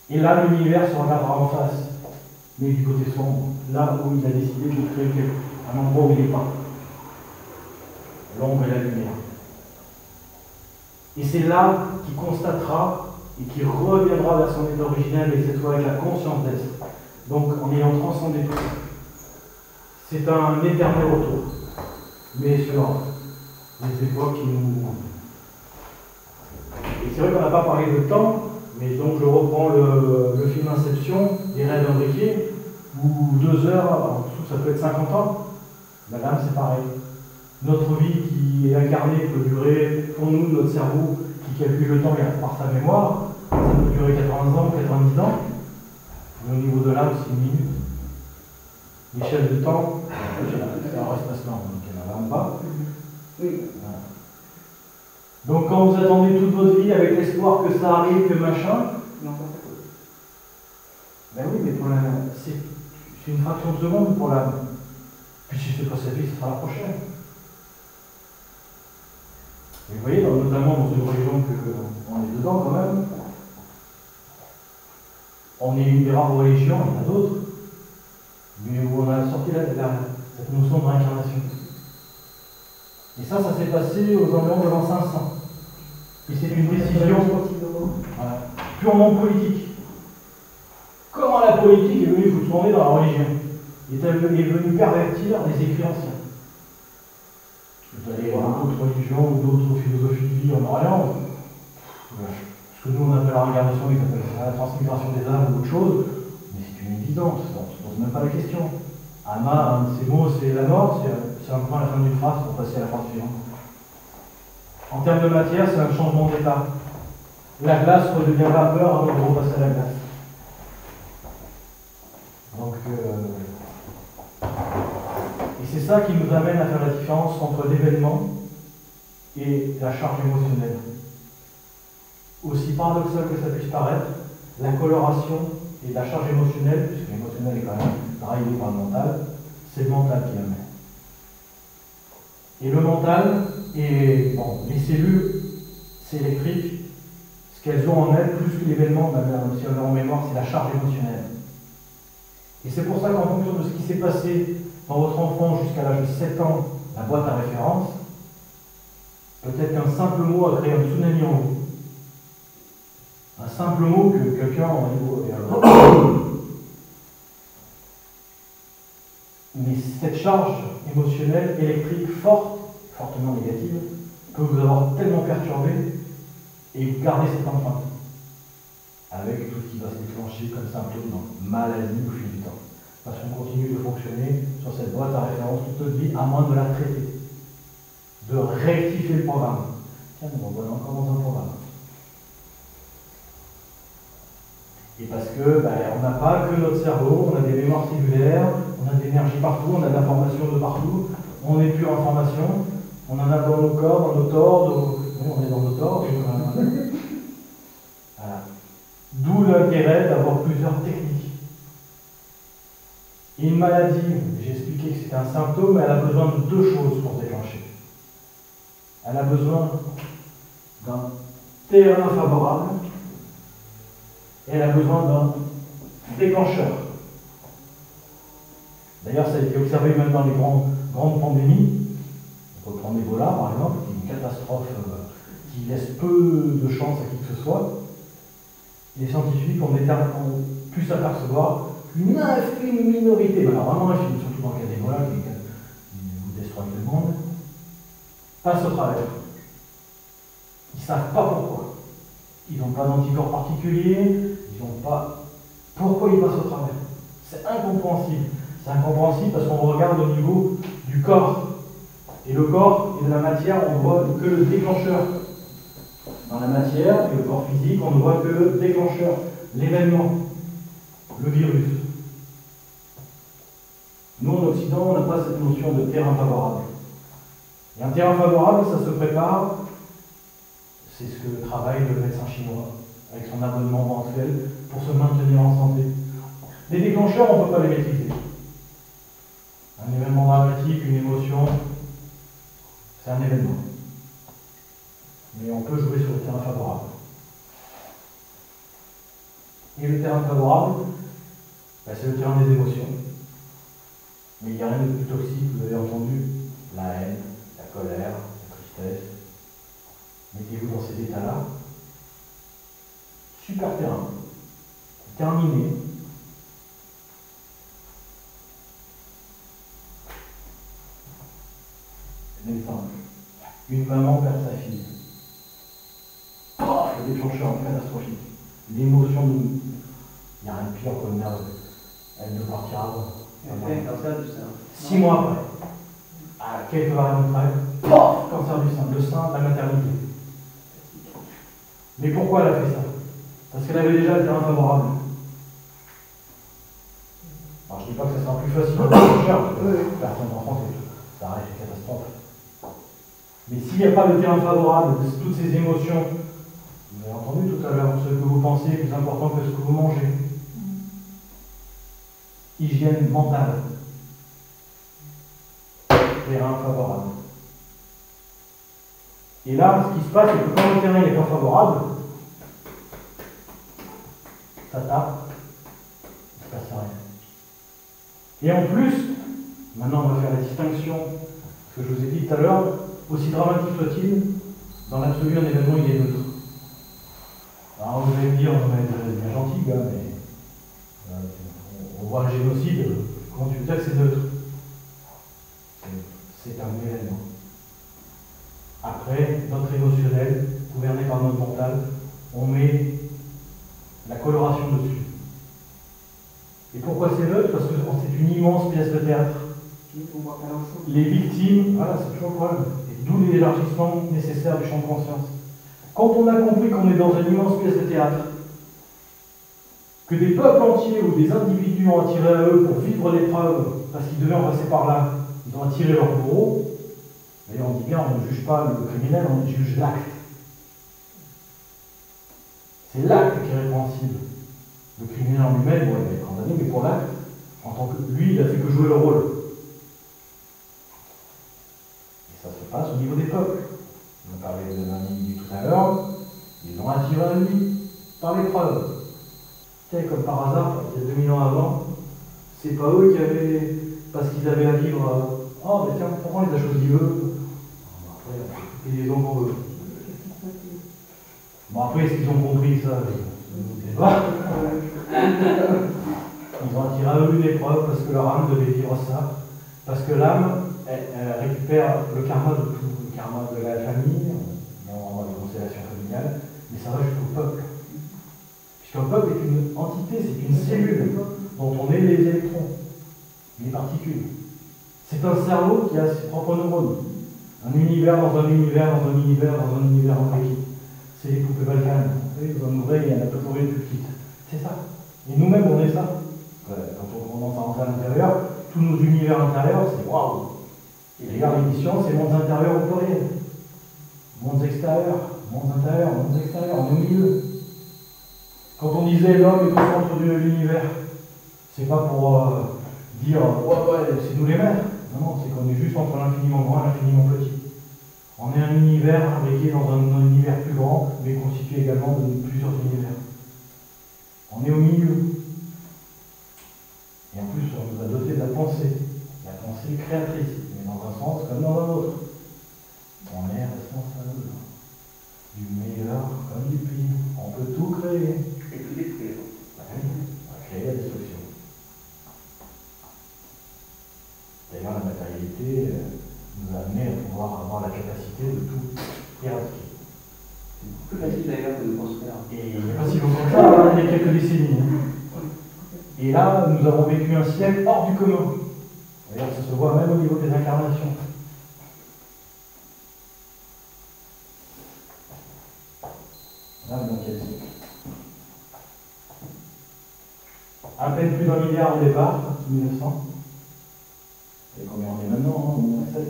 Et là, l'univers se regardera en face, mais du côté sombre, là où il a décidé de créer un endroit où il n'est pas. L'ombre et la lumière. Et c'est là qu'il constatera et qu'il reviendra vers son état originel, et cette fois avec la conscience d'être. Donc en ayant transcendé tout ça. C'est un éternel retour. Mais sur les époques qui nous... Et c'est vrai qu'on n'a pas parlé de temps, mais donc je reprends le film Inception, des rêves imbriqués, où 2 heures, ça peut être 50 ans. La l'âme, c'est pareil. Notre vie qui est incarnée peut durer, pour nous, notre cerveau qui calcule le temps par sa mémoire, ça peut durer 80 ans, 90 ans. Mais au niveau de l'âme, c'est 1 minute. L'échelle de temps, c'est un espace-temps, donc elle n'invente pas. Oui. Voilà. Donc quand vous attendez toute votre vie avec l'espoir que ça arrive, que machin, Non, pas ça cause. ben oui, mais pour c'est une fraction de seconde pour l'âme. Puis si c'est pas cette vie, ce sera la prochaine. Et vous voyez, notamment dans une religion qu'on est dedans quand même, on est une des rares religions, il y en a d'autres, mais où on a sorti cette notion de réincarnation. Et ça s'est passé aux environs de l'an 500. Et c'est une décision purement politique. Comment la politique est venue vous tourner dans la religion? Est-elle venue pervertir les écrits anciens? Vous allez voir d'autres religions ou d'autres philosophies de vie en Orient. Ce que nous on appelle la réincarnation, ils appellent ça la transmigration des âmes ou autre chose. Mais c'est une évidence, on ne se pose même pas la question. Ama, un de ces mots, c'est la mort, c'est un point à la fin d'une phrase pour passer à la phrase suivante. En termes de matière, c'est un changement d'état. La glace redevient vapeur avant de repasser à la glace. Donc, et c'est ça qui nous amène à faire la différence entre l'événement et la charge émotionnelle. Aussi paradoxal que ça puisse paraître, la coloration et la charge émotionnelle, puisque l'émotionnel est quand même drivé par le mental, c'est le mental qui la met. Et le mental, et bon, les cellules, c'est électrique, ce qu'elles ont en elles, plus que l'événement, si on a en mémoire, c'est la charge émotionnelle. Et c'est pour ça qu'en fonction de ce qui s'est passé dans votre enfant jusqu'à l'âge de 7 ans, la boîte à référence, peut-être qu'un simple mot a créé un tsunami en vous. Un simple mot que quelqu'un en niveau. Mais cette charge émotionnelle, électrique, forte, fortement négative, peut vous avoir tellement perturbé et vous gardez cette empreinte. Avec tout ce qui va se déclencher comme symptôme dans maladie au fil du temps. Parce qu'on continue de fonctionner sur cette boîte à référence toute notre vie, à moins de la traiter. De rectifier le programme. Tiens, nous voilà encore dans un programme. Et parce que on n'a pas que notre cerveau, on a des mémoires cellulaires, on a de l'énergie partout, on a de l'information de partout, on est pure information, on en a dans nos corps, dans nos torts, oui, on est dans nos torts. Voilà. D'où l'intérêt d'avoir plusieurs techniques. Et une maladie, j'ai expliqué que c'était un symptôme, mais elle a besoin de deux choses pour se déclencher. Elle a besoin d'un terrain favorable et elle a besoin d'un déclencheur. D'ailleurs, ça a été observé même dans les grandes pandémies. On peut prendre Ebola, par exemple, qui est une catastrophe qui laisse peu de chance à qui que ce soit. Les scientifiques ont pu s'apercevoir qu'une infime minorité, alors vraiment infime, surtout dans le cas d'Ebola, qui vous détruit tout le monde, passe au travers. Ils ne savent pas pourquoi. Ils n'ont pas d'anticorps particulier, ils n'ont pas. Pourquoi ils passent au travers? C'est incompréhensible. C'est incompréhensible parce qu'on regarde au niveau du corps. Et le corps et de la matière, on ne voit que le déclencheur. Dans la matière et le corps physique, on ne voit que le déclencheur, l'événement, le virus. Nous, en Occident, on n'a pas cette notion de terrain favorable. Et un terrain favorable, ça se prépare, c'est ce que travaille le médecin chinois, avec son abonnement mensuel, pour se maintenir en santé. Les déclencheurs, on ne peut pas les maîtriser. Un événement dramatique, une émotion, c'est un événement. Mais on peut jouer sur le terrain favorable. Et le terrain favorable, c'est le terrain des émotions. Mais il n'y a rien de plus toxique, vous avez entendu, la haine, la colère, la tristesse. Mettez-vous dans ces états-là. Super terrain. Terminé. L'exemple. Une maman perd sa fille. Le déclencheur catastrophique. L'émotion de. Il n'y a rien de pire que le nerf. Elle ne partira pas. 6 mois après. À quelques variantes près. Cancer du sein. Le sein, la maternité. Mais pourquoi elle a fait ça? Parce qu'elle avait déjà le terrain favorable. Alors je ne dis pas que ça sera plus facile pour le cher, parce que personne en France, ça reste une catastrophe. Mais s'il n'y a pas de terrain favorable, de toutes ces émotions, vous avez entendu tout à l'heure, ce que vous pensez est plus important que ce que vous mangez. Hygiène mentale. Terrain favorable. Et là, ce qui se passe, c'est que quand le terrain n'est pas favorable, ça tape, il ne se passe rien. Et en plus, maintenant on va faire la distinction, ce que je vous ai dit tout à l'heure, aussi dramatique soit-il, dans l'absolu, un événement il est neutre. dire, non mais c'est bien gentil, gars, mais on voit un génocide, comment tu veux dire que c'est neutre? C'est un événement. Après, notre émotionnel, gouverné par notre mental, on met la coloration dessus. Et pourquoi c'est neutre? Parce que c'est une immense pièce de théâtre. Les victimes, voilà, c'est toujours le problème. Et d'où l'élargissement nécessaire du champ de conscience. Quand on a compris qu'on est dans une immense pièce de théâtre, que des peuples entiers ou des individus ont attiré à eux pour vivre l'épreuve, parce qu'ils devaient en passer par là, ils ont attiré leur bourreau, mais on dit bien, on ne juge pas le criminel, on juge l'acte. C'est l'acte qui est répréhensible. Le criminel en lui-même, ouais, il va être condamné, mais pour l'acte, en tant que lui, il a fait que jouer le rôle. Et ça se passe au niveau des peuples. On a parlé d'un individu tout à l'heure, ils l'ont attiré à lui par l'épreuve. Tiens, comme par hasard, il y a 2000 ans avant, c'est pas eux qui avaient, parce qu'ils avaient à vivre, oh, mais tiens, pourquoi on les a choisis eux? Après, on fait les ont pour eux. Bon, après, est-ce qu'ils ont compris ça? Je ne sais pas. Ils ont attiré à eux une épreuve parce que leur âme devait vivre ça. Parce que l'âme, elle récupère le karma de tout, le karma de la famille, dans la constellation familiale, mais ça va jusqu'au peuple. Puisqu'un peuple est une entité, c'est une cellule dont on est les électrons, les particules. C'est un cerveau qui a ses propres neurones. Un univers dans un univers, dans un univers, dans un univers en petit. C'est les poupées Balkan. Vous savez, vous en ouvrez, il y en a toujours une plus petite. C'est ça. Et nous-mêmes, on est ça. Quand on commence à rentrer à l'intérieur, tous nos univers intérieurs, c'est waouh. Et les l'émission, c'est mondes intérieurs au pluriel. Mondes extérieurs, mondes intérieurs, mondes extérieurs, on est au milieu. Quand on disait l'homme est au centre de l'univers, c'est pas pour dire ouais, c'est nous les maîtres. Non, c'est qu'on est juste entre l'infiniment grand et l'infiniment petit. On est un univers imbriqué dans un univers plus grand, mais constitué également de plusieurs univers. On est au milieu. Et en plus, on nous a doté de la pensée créatrice, mais dans un sens comme dans un autre. On est responsable du meilleur comme du pire. On peut tout créer. Et tout détruire. Oui, on va créer la destruction. D'ailleurs, la matérialité nous a amené à pouvoir avoir la capacité de tout éradiquer. C'est plus facile d'ailleurs que de construire. Et il n'y a pas si longtemps que ça, il y a quelques décennies. Et là, nous avons vécu un siècle hors du commun. D'ailleurs, ça se voit même au niveau des incarnations. Là, donc, il y a le siècle. À peine plus d'1 milliard au départ, 1900. Et combien on est maintenant, hein, 2007.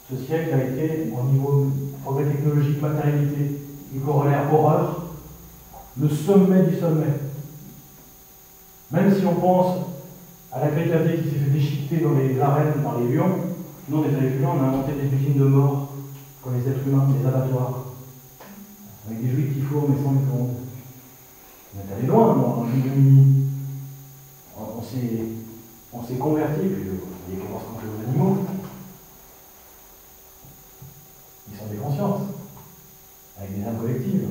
Ce siècle a été, au niveau progrès technologique, matérialité et corollaire horreur, le sommet du sommet. Même si on pense à la chrétienté qui s'est fait déchiqueter dans les arènes par les lions, nous, on est allés plus loin, on a inventé des usines de mort, comme les êtres humains, des abattoirs, avec des juifs qui fourrent mais sans micro-ondes. On est allé loin dans l'ignominie. On s'est converti, puis vous voyez comment se fait aux animaux. Ils sont des consciences, avec des âmes collectives.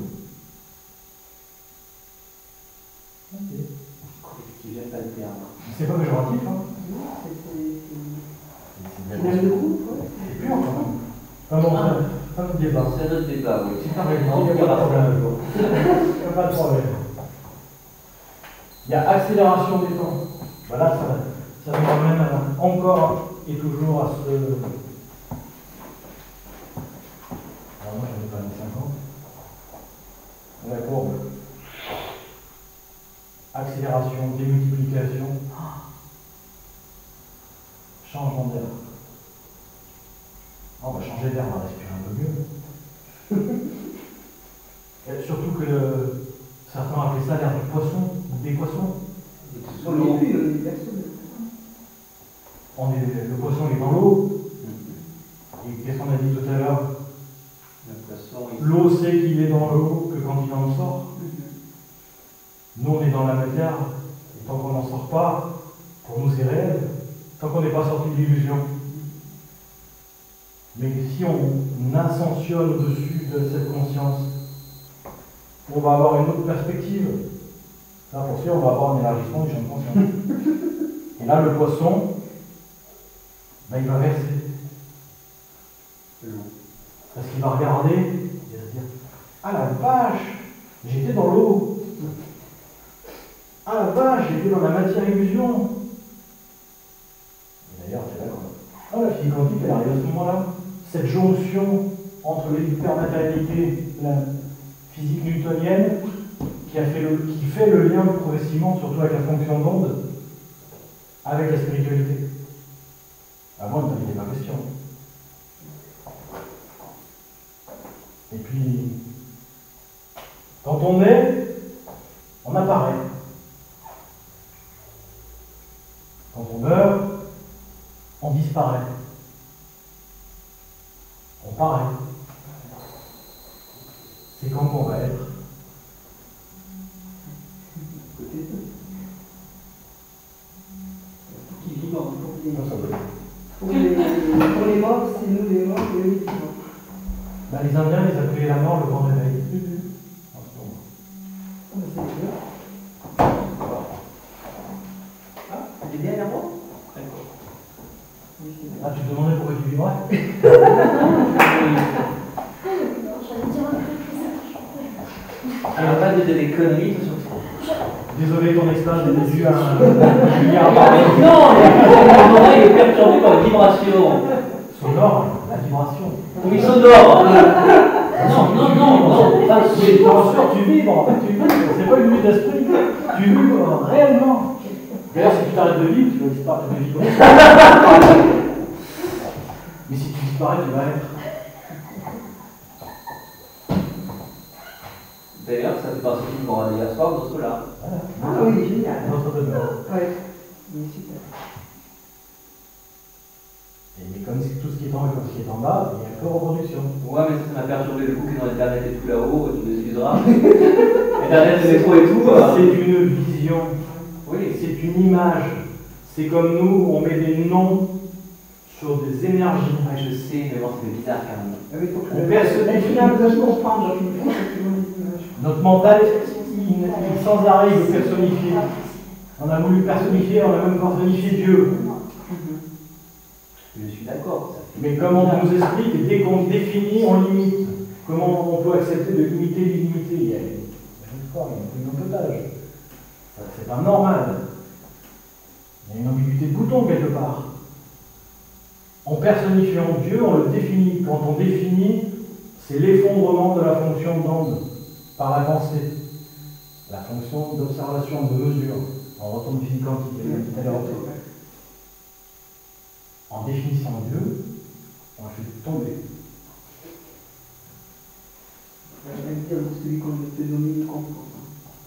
Collectif, j'aime pas le terme. C'est pas péjoratif, hein? C'est même de groupe, ouais. C'est pur, quand même. Enfin bon, pas de débat. C'est notre débat, oui. C'est pareil, il n'y a pas de problème. Il n'y a pas de problème. Il y a accélération des temps. Voilà, ça nous ramène encore et toujours à ce... Alors moi, j'en ai pas mis 50. La courbe. Accélération, démultiplication, changement d'air. On va changer d'air, on va respirer un peu mieux. Et surtout que certains appellent ça l'air du poisson, ou des poissons. Le poisson est dans l'eau. Et qu'est-ce qu'on a dit tout à l'heure? L'eau sait qu'il est dans l'eau que quand il en sort. Nous, on est dans la matière, et tant qu'on n'en sort pas, pour nous c'est réel, tant qu'on n'est pas sorti de l'illusion. Mais si on ascensionne au-dessus de cette conscience, on va avoir une autre perspective. Là, pour sûr, on va avoir un élargissement du champ de conscience. Et là, le poisson, ben, il va verser. Parce qu'il va regarder, il va se dire, ah la vache, j'étais dans l'eau. Ah la vache, j'étais dans la matière illusion. Et d'ailleurs, c'est là quand la physique quantique, elle arrive à ce moment-là. Cette jonction entre l'hypermatérialité, la physique newtonienne, qui fait le lien progressivement, surtout avec la fonction d'onde, avec la spiritualité. Avant, il n'était pas question. Et puis, quand on est, on apparaît. Quand on meurt, on disparaît. On paraît. C'est quand on va être. Qui vibre Pour les morts, c'est nous les morts et eux les vivants. Ben, les Indiens, ils appelaient la mort le grand réveil. En ce moment. C'est bien. Ah, elle est bien la mort. Ah, tu te demandais pourquoi tu vivrais? J'allais dire un truc, mais ça Il n'y a pas de des conneries sur ça. Désolé, ton expérience est dû à un Non, mon oreille est perturbée par une vibration. sonore, la vibration. Oui, sonore. Non. Enfin, je te rassure, tu vibres, en fait, tu vibres. C'est pas une nuit d'esprit. Tu vibres réellement. D'ailleurs, si tu t'arrêtes de vivre, tu vas disparaître de vibrer. Mais si tu disparais, tu vas être. D'ailleurs, ça fait partie du Coran hier soir dans cela. Voilà. Ah oui, génial. Notre demeure. Ouais. Mais super. Et comme tout ce qui est en haut et tout ce qui est en bas, il y a que reproduction. Ouais, mais ça m'a perturbé le coup que dans Internet et tout là-haut, tu m'excuseras. Internet, le métro et tout. C'est une vision. Oui. C'est une image. C'est comme nous, on met des noms sur des énergies. Ah, je sais, mais bon, c'est bizarre quand même. Ah oui, faut que On personnifie. a besoin de comprendre, donc il faut effectivement des images. Notre mental, il sans arrêt il veut personnifier. On a voulu personnifier, on a même personnifié Dieu. Je suis d'accord. Mais comme on nous explique, dès qu'on définit, on limite. Comment on peut accepter de limiter l'illimité? Il y a une forme, il y a un potage. C'est pas normal. Il y a une ambiguïté de bouton quelque part. En personnifiant Dieu, on le définit. Quand on définit, c'est l'effondrement de la fonction d'onde par la pensée. La fonction d'observation, de mesure. On retourne physique quantique, il y a tout à l'heure. En définissant Dieu, on le fait tomber. J'aime dire celui qu'on te domine comprend.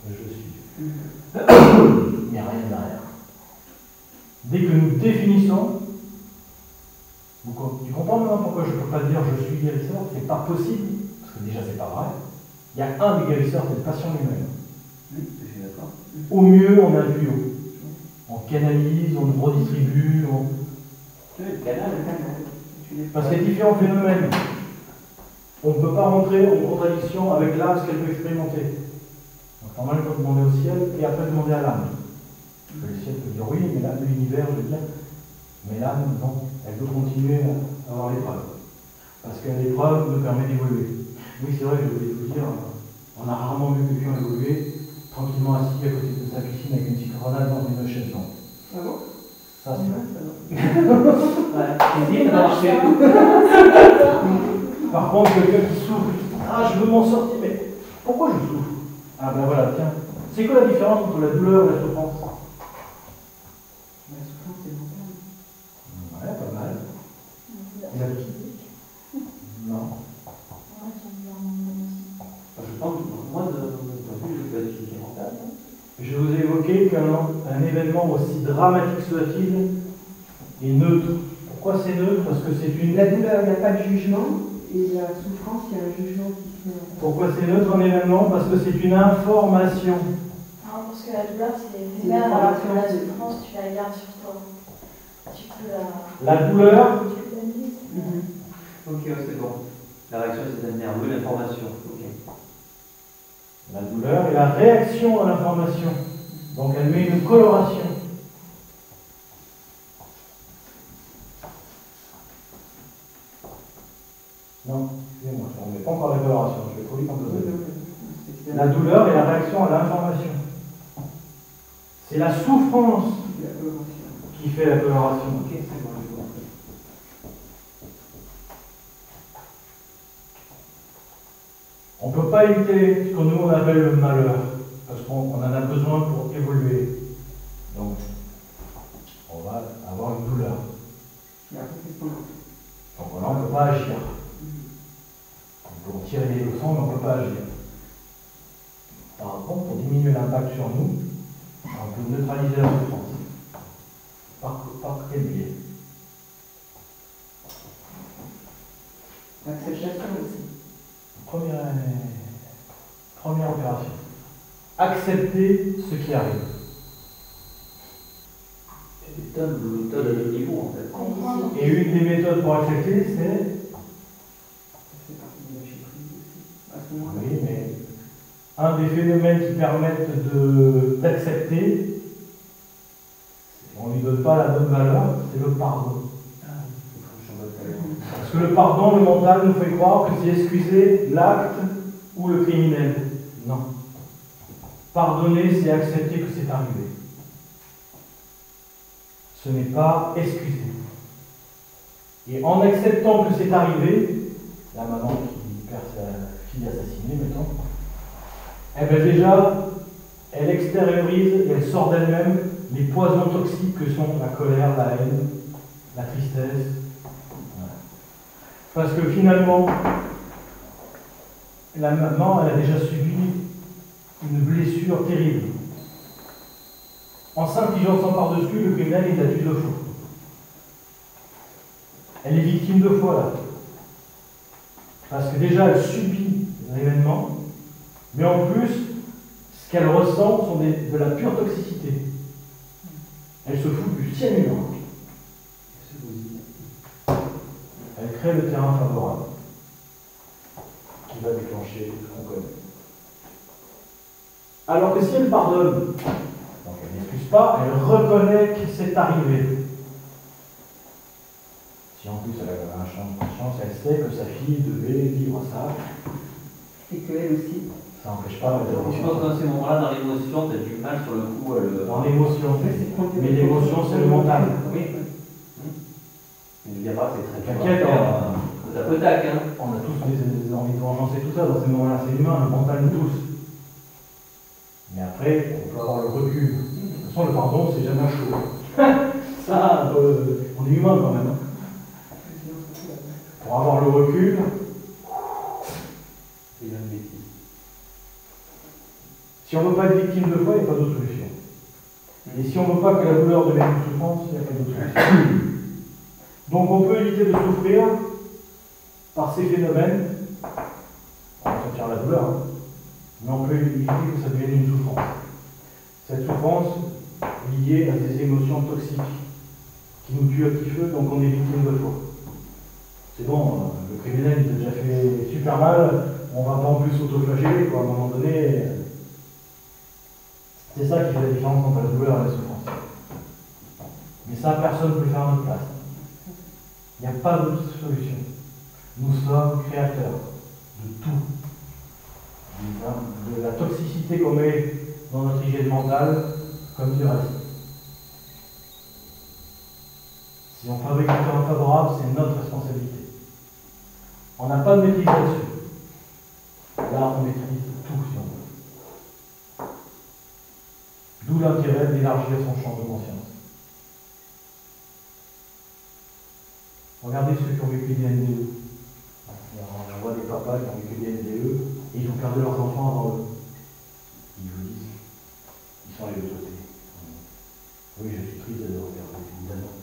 Je suis. Il n'y a rien derrière. Dès que nous définissons, tu comprends maintenant pourquoi je ne peux pas dire je suis guérisseur? C'est pas possible, parce que déjà c'est pas vrai. Il y a un des guérisseurs, c'est le patient lui-même. Je suis d'accord. Au mieux, on a un duo. On canalise, on redistribue, Le canal. Parce qu'il y a différents phénomènes. On ne peut pas rentrer en contradiction avec l'âme, ce qu'elle peut expérimenter. Donc normalement, il faut demander au ciel et après demander à l'âme. Le ciel peut dire oui, mais l'âme de l'univers, je veux dire. Mais l'âme, non, elle veut continuer à avoir l'épreuve. Parce que l'épreuve nous permet d'évoluer. Oui, c'est vrai, je voulais vous dire, on a rarement vu quelqu'un évoluer tranquillement assis à côté de sa piscine avec une citronade dans une chaise longue. Ah bon? Ça, c'est vrai. Ouais. Et ça a marché. Par contre, quelqu'un qui souffre, ah, je veux m'en sortir, mais pourquoi je souffre? Ah ben voilà, tiens. C'est quoi la différence entre la douleur et la souffrance? La souffrance, c'est mental. Ouais, pas mal. Non. Je pense que moi, de mon point de vue, je peux être physique mental. Je vous ai évoqué qu'un événement aussi dramatique soit-il est neutre. Pourquoi c'est neutre? Parce que c'est une... La douleur, il n'y a pas de jugement, et la souffrance, il y a un jugement qui se met en place. Pourquoi c'est neutre un événement? Parce que c'est une information. Non, parce que la douleur, c'est C'est éphémère, une alors que la relation de- souffrance, tu la gardes sur toi. Tu peux la... La douleur, Tu culpabilises. Ok, ouais, c'est bon. La réaction c'est nerveux, l'information. Ok. La douleur est la réaction à l'information. Donc elle met une coloration. Non, excusez-moi, on ne met pas encore la coloration, je vais trop vite en deux. La douleur est la réaction à l'information. C'est la souffrance qui fait la coloration. On ne peut pas éviter ce que nous on appelle le malheur, parce qu'on en a besoin pour évoluer. Donc, on va avoir une douleur. Donc là, on ne peut pas agir. On peut en tirer des leçons, mais on ne peut pas agir. Par contre, pour diminuer l'impact sur nous, on peut neutraliser la souffrance. Par quel biais? L'acceptation aussi. Première opération. Accepter ce qui arrive. C'est une méthode à deux niveaux en fait. Comprendre. Et une des méthodes pour accepter, c'est... Ça fait partie du lâcher prise aussi. À ce moment-là. Oui, mais un des phénomènes qui permettent d'accepter, on ne lui donne pas la bonne valeur, c'est le pardon. Parce que le pardon, le mental nous fait croire que c'est excuser l'acte ou le criminel. Non. Pardonner, c'est accepter que c'est arrivé. Ce n'est pas excuser. Et en acceptant que c'est arrivé, la maman qui perd sa fille assassinée, mettons, eh bien déjà, elle extériorise et elle sort d'elle-même les poisons toxiques que sont la colère, la haine, la tristesse. Voilà. Parce que finalement, la maman, elle a déjà subi une blessure terrible. En s'infligeant son par-dessus, le criminel, il la tue 2 fois. Elle est victime 2 fois là. Parce que déjà, elle subit un événement, mais en plus, ce qu'elle ressent sont de la pure toxicité. Elle se fout du cyanure. Elle crée le terrain favorable qui va déclencher ce qu'on connaît. Alors que si elle pardonne, donc elle n'excuse pas, elle reconnaît que c'est arrivé. Si en plus elle a un champ de conscience, elle sait que sa fille devait vivre ça. Et qu'elle aussi. Ça n'empêche pas de... Je pense que dans ces moments-là, dans l'émotion, tu as du mal sur le coup à le... Dans l'émotion. Mais l'émotion, c'est le mental. Oui. Je ne dis pas que c'est très T'inquiète, ça peut tac, hein. On a tous des envies de vengeance et tout ça, dans ces moments-là, c'est humain, le mental nous tous. Mais après, on peut avoir le recul. De toute façon, le pardon, c'est jamais chaud. Ça, on est humain quand même. Pour avoir le recul, C'est une bêtise. si on ne veut pas être victime 2 fois, il n'y a pas d'autre solution. Et si on ne veut pas que la douleur devienne une souffrance, il n'y a pas d'autre solution. Donc on peut éviter de souffrir par ces phénomènes, on va sentir la douleur, hein, mais on peut éviter que ça devienne une souffrance. Cette souffrance liée à des émotions toxiques qui nous tuent à petit feu, donc on est victime 2 fois. C'est bon, le criminel il t'a déjà fait super mal, on va pas en plus s'autoflageller, quoi. À un moment donné, c'est ça qui fait la différence entre la douleur et la souffrance. Mais ça, personne ne peut le faire à notre place. Il n'y a pas d'autre solution. Nous sommes créateurs de tout. De la toxicité qu'on met dans notre hygiène mentale, comme du reste. Si on fabrique un terrain favorable, c'est notre responsabilité. On n'a pas de maîtrise là-dessus. Là, on maîtrise tout si on veut. D'où l'intérêt d'élargir son champ de conscience. Regardez ceux qui ont vécu des NDE. On voit des papas qui ont vécu des NDE et ils ont perdu leurs enfants avant eux. Ils vous disent, ils sont allés de l'autre côté. Oui, je suis triste de le regarder, évidemment.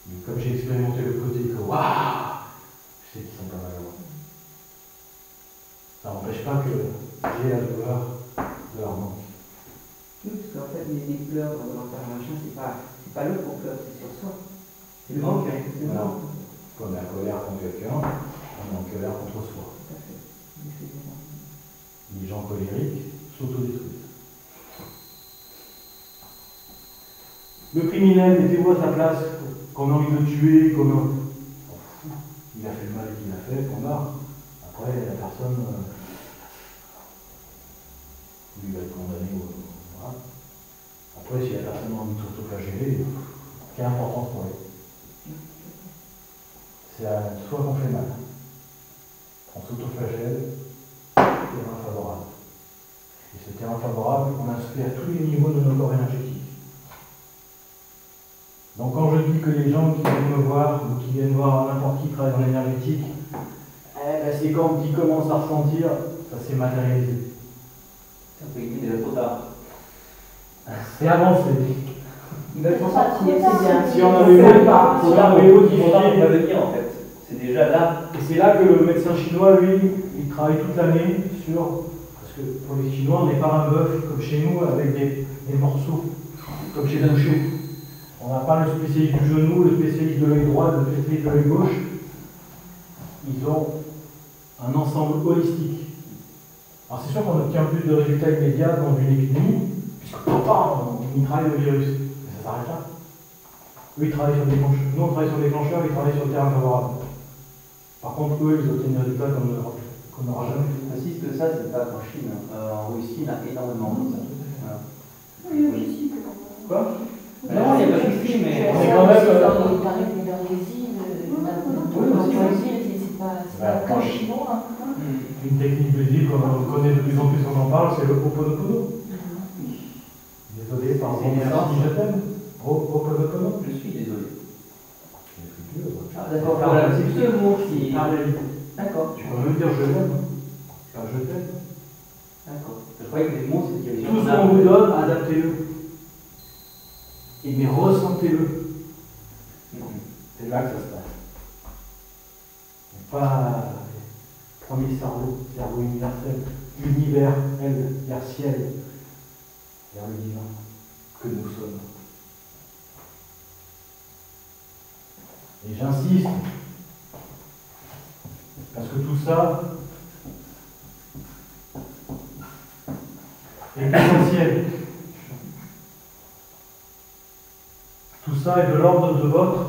Mais comme j'ai expérimenté le côté que waouh, je sais qu'ils sont pas malheureux. Ça n'empêche pas que j'ai la douleur de leur manque. Oui, parce qu'en fait, les pleurs dans ta machin, c'est pas l'autre qu'on pleure, c'est sur soi. C'est le manque, hein. C'est le Voilà. manque. Quand on est en colère contre quelqu'un, on est en colère contre soi. Tout à fait. Les gens colériques s'autodétruisent. Le criminel, mettez-vous à sa place, qu'on a envie de le tuer, qu'on a... Il a fait le mal qu'il a fait, qu'on a. Après, la personne, lui va être condamné. Voilà. Après, si la personne a envie de s'autoflageller, quelle importance pour elle? C'est à soi qu'on fait mal. On s'autoflagelle, terrain favorable. Et ce terrain favorable, on l'inspire à tous les niveaux de nos corps énergétiques. Donc quand je dis que les gens qui viennent me voir, ou qui viennent voir n'importe qui travaille dans l'énergétique, c'est quand ils commencent à ressentir, ça s'est matérialisé. C'est un peu déjà trop tard. C'est avancé. Il va s'en sortir, c'est bien. Si on avait modifié, il va venir en fait. C'est déjà là. et c'est là que le médecin chinois, lui, il travaille toute l'année sur, parce que pour les Chinois, on n'est pas un bœuf comme chez nous avec des morceaux, comme chez le boucher. On n'a pas le spécialiste du genou, le spécialiste de l'œil droit, le spécialiste de l'œil gauche. Ils ont un ensemble holistique. Alors c'est sûr qu'on obtient plus de résultats immédiats dans une épidémie, puisque on y travaille le virus. Mais ça s'arrête là. Eux, ils travaillent sur le déclencheur. Nous, on travaille sur le déclencheur, ils travaillent sur le terrain favorable. Par contre, eux, ils obtiennent des résultats qu'on n'aura jamais. J'insiste que ça, c'est pas qu'en Chine. En Russie, il y en a énormément de ça. Voilà. Oui, aussi. Quoi? Non, il n'y a pas de souci, mais. On est quand même. C'est pas qu'en chinois. Une technique de vie qu'on connaît de plus en plus, on en parle, c'est le Ho'oponopono. Désolé, par exemple, si je t'aime. Ho'oponopono. Je suis désolé. Ah, d'accord, voilà, c'est juste le mot qui. D'accord. Tu peux même dire je l'aime. Pas je t'aime. D'accord. Je croyais que les mots, c'était qu'il y avait Tout ce qu'on vous donne, adaptez-le. Mais ressentez-le. C'est là que ça se passe. Pas premier cerveau universel, univers, vers ciel, vers le divin, que nous sommes. Et j'insiste, parce que tout ça est essentiel. Tout ça est de l'ordre de votre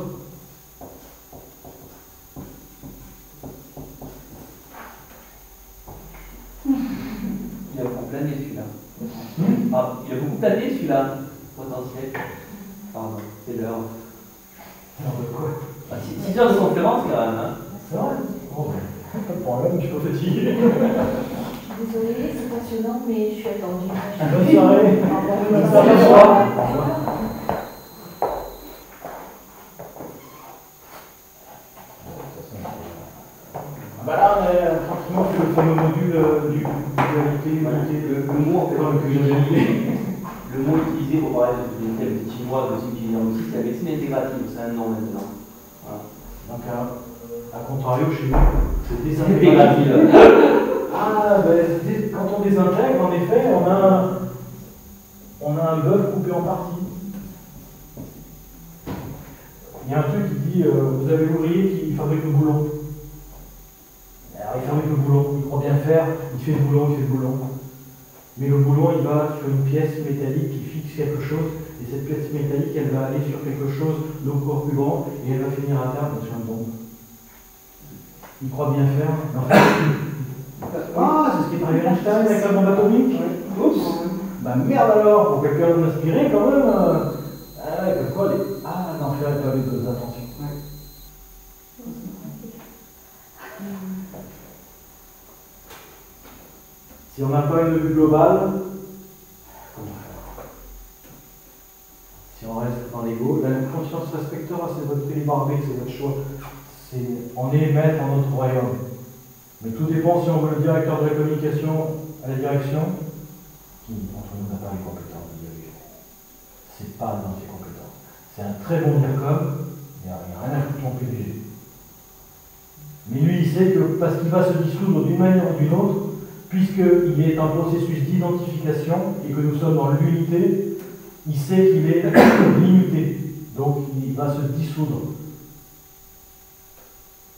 Il a beaucoup plané celui-là. Ah, il a beaucoup plané celui-là, potentiel. Pardon, c'est l'heure. Alors de quoi? 6 heures de conférence quand même. Hein. C'est vrai? Oh, pas de problème, je suis pas fatigué. Je suis désolée, c'est passionnant, mais je suis attendue. Bonne soirée. Bonne soirée. Au revoir. Bah là, on est tranquillement sur le fameux module du dualité, Le mot, en fait, que j'avais dit. le mot utilisé pour parler de tel chinois, de aussi utilisé en Russie, c'est la médecine intégrative, c'est un nom maintenant. Voilà. Donc, à contrario, chez nous, c'est désintégratif. Ah, ben, quand on désintègre, en effet, on a un bœuf coupé en parties. Il y a un truc qui dit vous avez l'ouvrier qui fabrique le boulon. Alors, il fabrique le boulon, il croit bien faire, il fait le boulon, Mais le boulon, il va sur une pièce métallique qui fixe quelque chose, et cette pièce métallique, elle va aller sur quelque chose d'encore plus grand, et elle va finir à terme sur une bombe. Il croit bien faire, mais en fait, c'est ce qui est arrivé à Einstein avec la bombe atomique. Oups. Bah merde alors, pour quelqu'un d'inspiré quand même. Pourquoi les... Ah non, je n'avais pas eu de attention. Si on n'a pas une vue globale, comment faire? Si on reste dans l'ego, la conscience respectera, c'est votre libre arbitre, c'est votre choix. On est maître dans notre royaume. Mais tout dépend si on veut le directeur de la communication à la direction, qui entre nous n'a pas les compétences de diriger. C'est pas dans ses compétences. C'est un très bon DIRCOM, il n'y a rien à foutre en PDG. Mais lui, il sait que parce qu'il va se dissoudre d'une manière ou d'une autre, puisqu'il est un processus d'identification et que nous sommes dans l'unité, il sait qu'il est limité. Donc il va se dissoudre.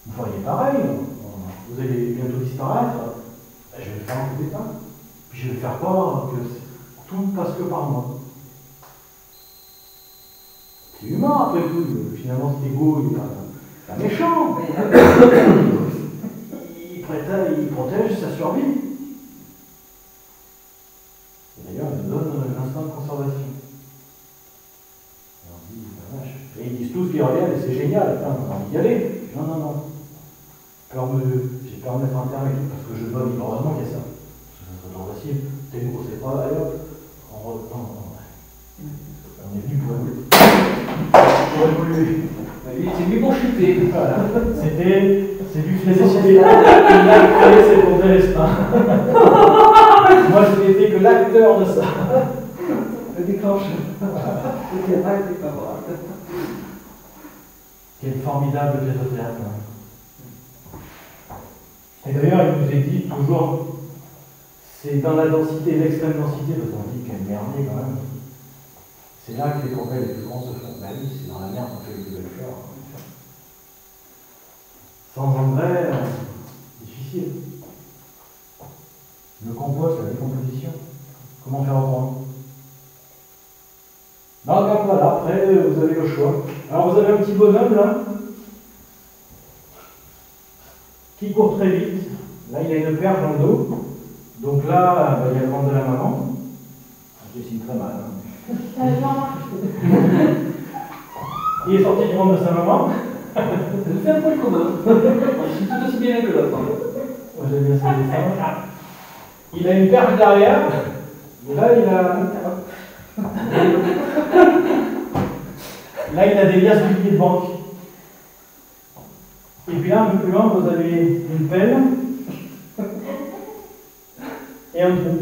Vous feriez pareil, vous allez bientôt disparaître, je vais faire un coup d'état. Puis je vais faire croire que tout passe que par moi. C'est humain après tout, finalement cet ego, il est pas méchant. Il protège sa survie. Et d'ailleurs, il nous donne l'instinct de conservation. Et on se dit, vache. Et ils disent tous qu'ils reviennent, et c'est génial, on a envie d'y aller. Non, non, non. J'ai peur de mettre un terme et tout, parce que je dois vivre. Heureusement qu'il y a ça. Parce que ça serait trop facile. T'es une grosse épreuve, allez hop. Non. On est venu pour évoluer. C'est venu pour chuter. Voilà. C'est lui qui a décidé. Il a créé ses propres destins. Moi, je n'étais que l'acteur de ça. Le déclencheur. Le terrain était favorable. Quel formidable pièce de théâtre. Et d'ailleurs, il nous est dit toujours, c'est dans la densité, l'extrême densité, parce qu'on dit qu'elle est merdée quand même. C'est là que les progrès les plus grands se font. Ben oui, c'est dans la merde qu'on fait les plus belles fleurs. Sans engrais, difficile. Le compost, la décomposition. Comment faire autrement? Donc voilà, après vous avez le choix. Alors vous avez un petit bonhomme là, qui court très vite. Là il a une perche dans le dos. Donc là, il y a le ventre de la maman. Je dessine très mal. Hein. Il est sorti du ventre de sa maman. Ça nous fait un point commun. Je suis tout aussi bien que l'autre. Moi j'aime bien ça. Il a une perche derrière. Et là il a des liasses de billets de banque. Et puis là, un peu plus loin, vous avez une pelle et un trou.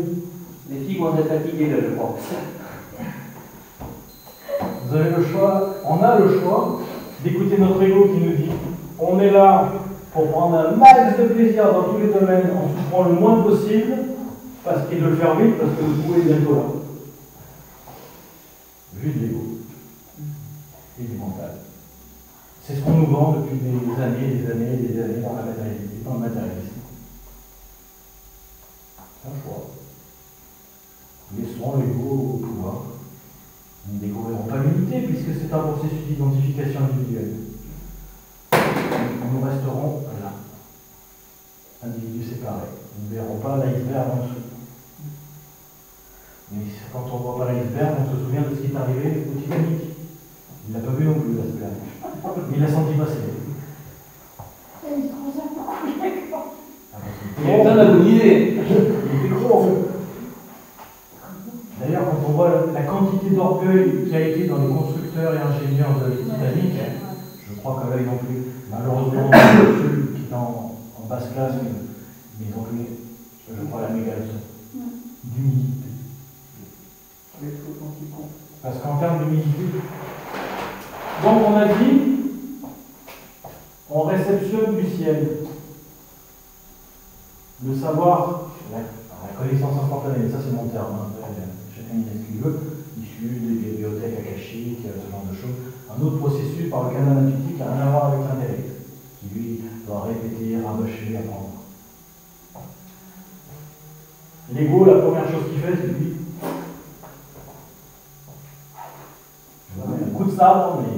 Les filles vont être fatiguées là, je crois. Vous avez le choix, on a le choix d'écouter notre ego qui nous dit on est là pour prendre un max de plaisir dans tous les domaines en souffrant le moins possible et de le faire vite parce que le coup est bientôt là. Vu de l'ego et du mental. C'est ce qu'on nous vend depuis des années dans la matérialité, dans le matérialisme. C'est un choix. Laissons l'ego au pouvoir. Nous ne découvrirons pas l'unité puisque c'est un processus d'identification individuelle. Nous resterons là, individus séparés. Nous ne verrons pas l'iceberg en dessous. Mais quand on ne voit pas l'iceberg, on se souvient de ce qui est arrivé au Titanic. Il n'a pas vu non plus l'iceberg. Mais il l'a senti passer. Il trouve ça beaucoup d'accord. Il y a besoin d'agoniser. Il était gros. D'ailleurs, quand on voit la quantité d'orgueil qui a été dans les constructeurs et ingénieurs de Titanic, je crois qu'à l'œil non plus. Malheureusement, ceux qui étaient en basse classe, mais ils ont eu, je crois, la méga leçon d'humilité. Parce qu'en termes d'humilité, donc on a dit, on réceptionne du ciel le savoir, la connaissance instantanée, ça c'est mon terme, hein, chacun y met ce qu'il veut, issu des bibliothèques akashiques, ce genre de choses. Un autre processus par le canal intuitif qui n'a rien à voir avec l'intellect, qui lui doit répéter, rabâcher, apprendre. L'ego, la première chose qu'il fait, c'est lui. Je vous donne un coup de sabre, mais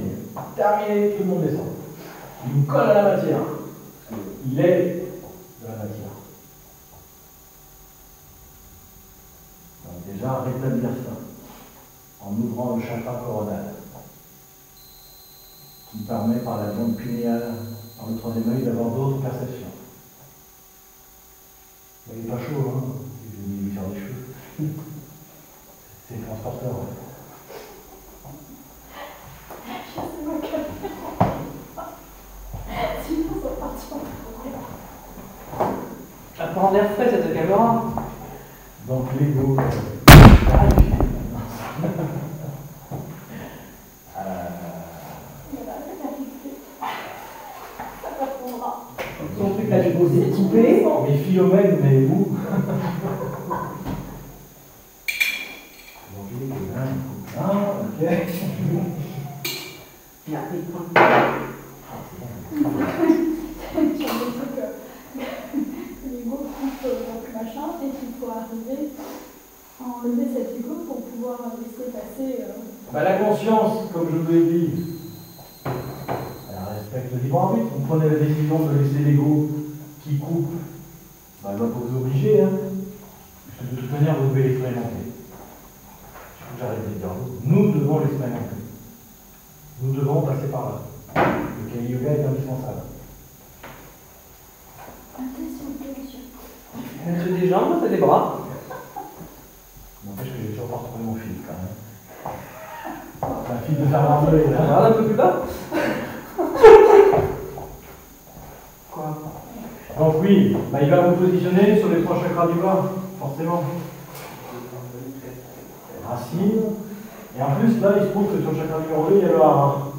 terminé, tout le monde descend. Il nous colle à la matière. Il est de la matière. Donc déjà, rétablir ça, en ouvrant le chakra coronal, qui permet par la glande pinéale, par le troisième œil, d'avoir d'autres perceptions. Il n'est pas chaud, hein, je vais lui faire des choses. C'est transporteur. Ouais. Sinon, ça partira. Ça prend l'air frais cette caméra. Donc l'ego. Son truc là, j'ai posé coupé. Mais Philomène, mais où? Donc il est là, ok. Il a pris le temps. L'ego coupe donc machin et qu'il faut arriver enlever cet ego pour pouvoir laisser passer. Ben, la conscience, comme je vous l'ai dit, elle respecte le libre arbitre. On prenait la décision de laisser l'ego qui coupe. Ben, elle ne va pas vous obliger, hein. Parce que de toute manière, vous devez l'expérimenter. J'arrête de dire vous. Nous devons l'expérimenter. Nous devons passer par là. Le Kali Yoga est indispensable. Un test sur le position. Mettre des jambes, c'est des bras. N'empêche que j'ai toujours pas retrouvé mon fil quand même. C'est un fil de fer martelé là. Regarde un peu plus bas. Quoi? Donc oui, bah, il va vous positionner sur les trois chakras du bas, forcément. Racine. Et en plus, là, il se trouve que sur le chakra numéro 2, il y a le hara,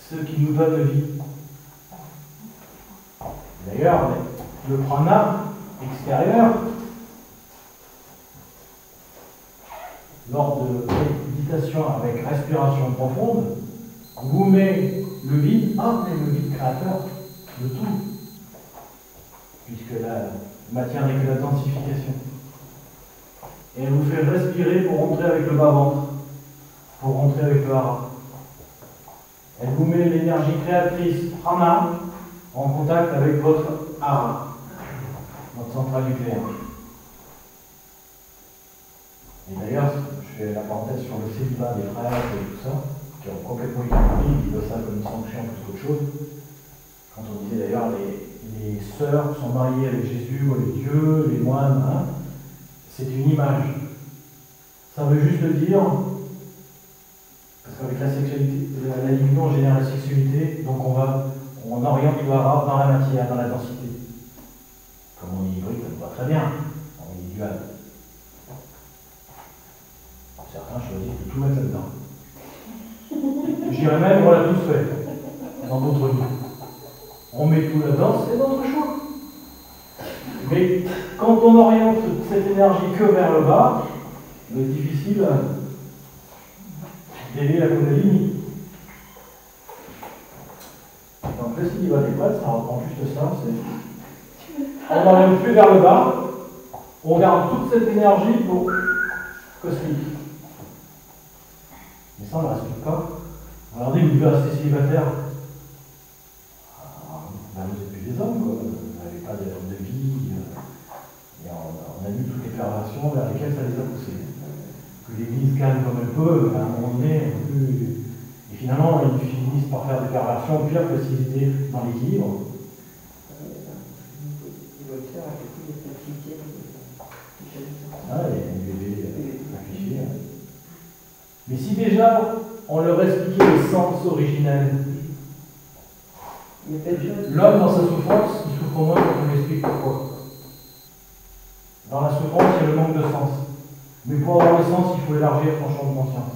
ce qui nous donne vie. D'ailleurs, le prana extérieur, lors de méditation avec respiration profonde, vous met le vide, mais le vide créateur de tout. Puisque la matière n'est que la densification. Et elle vous fait respirer pour rentrer avec le bas-ventre, pour rentrer avec le hara. Elle vous met l'énergie créatrice prana en contact avec votre hara, votre centrale nucléaire. Et d'ailleurs, je fais la parenthèse sur le célibat des frères et tout ça, qui ont complètement compris, qui voient ça comme une sanction plus qu'autre chose. Quand on disait d'ailleurs les sœurs sont mariées avec Jésus ou avec Dieu, les moines, hein, c'est une image. Ça veut juste dire, parce qu'avec la sexualité, la libido on génère la sexualité, donc on oriente le hara dans la matière, dans la densité. Comme on est hybride, ça va très bien, on est dual. Certains choisissent de tout mettre là-dedans. Je dirais même, on l'a tous fait, dans d'autres vies. On met tout là-dedans, c'est notre choix. Mais quand on oriente cette énergie que vers le bas, c'est difficile d'élever la Kundalini. Donc le célibat des prêtres, ça reprend juste ça, on n'oriente plus vers le bas, on garde toute cette énergie pour cosmique. Mais ça, on ne respecte pas. Regardez, vous devez rester célibataire. Ben, vous n'êtes plus des hommes, quoi. Vous n'avez pas de vie. Et on a vu toutes les perversions vers lesquelles ça les a poussés. Que l'Église calme comme elle peut, à un moment donné, et finalement, ils finissent par faire des perversions pires que s'ils étaient dans l'équilibre. Ah, les bébés affichés. Mais si déjà on leur expliquait le sens originel, l'homme dans sa souffrance, il souffre moins quand on lui explique pourquoi. Dans la souffrance, il y a le manque de sens. Mais pour avoir le sens, il faut élargir son champ de conscience.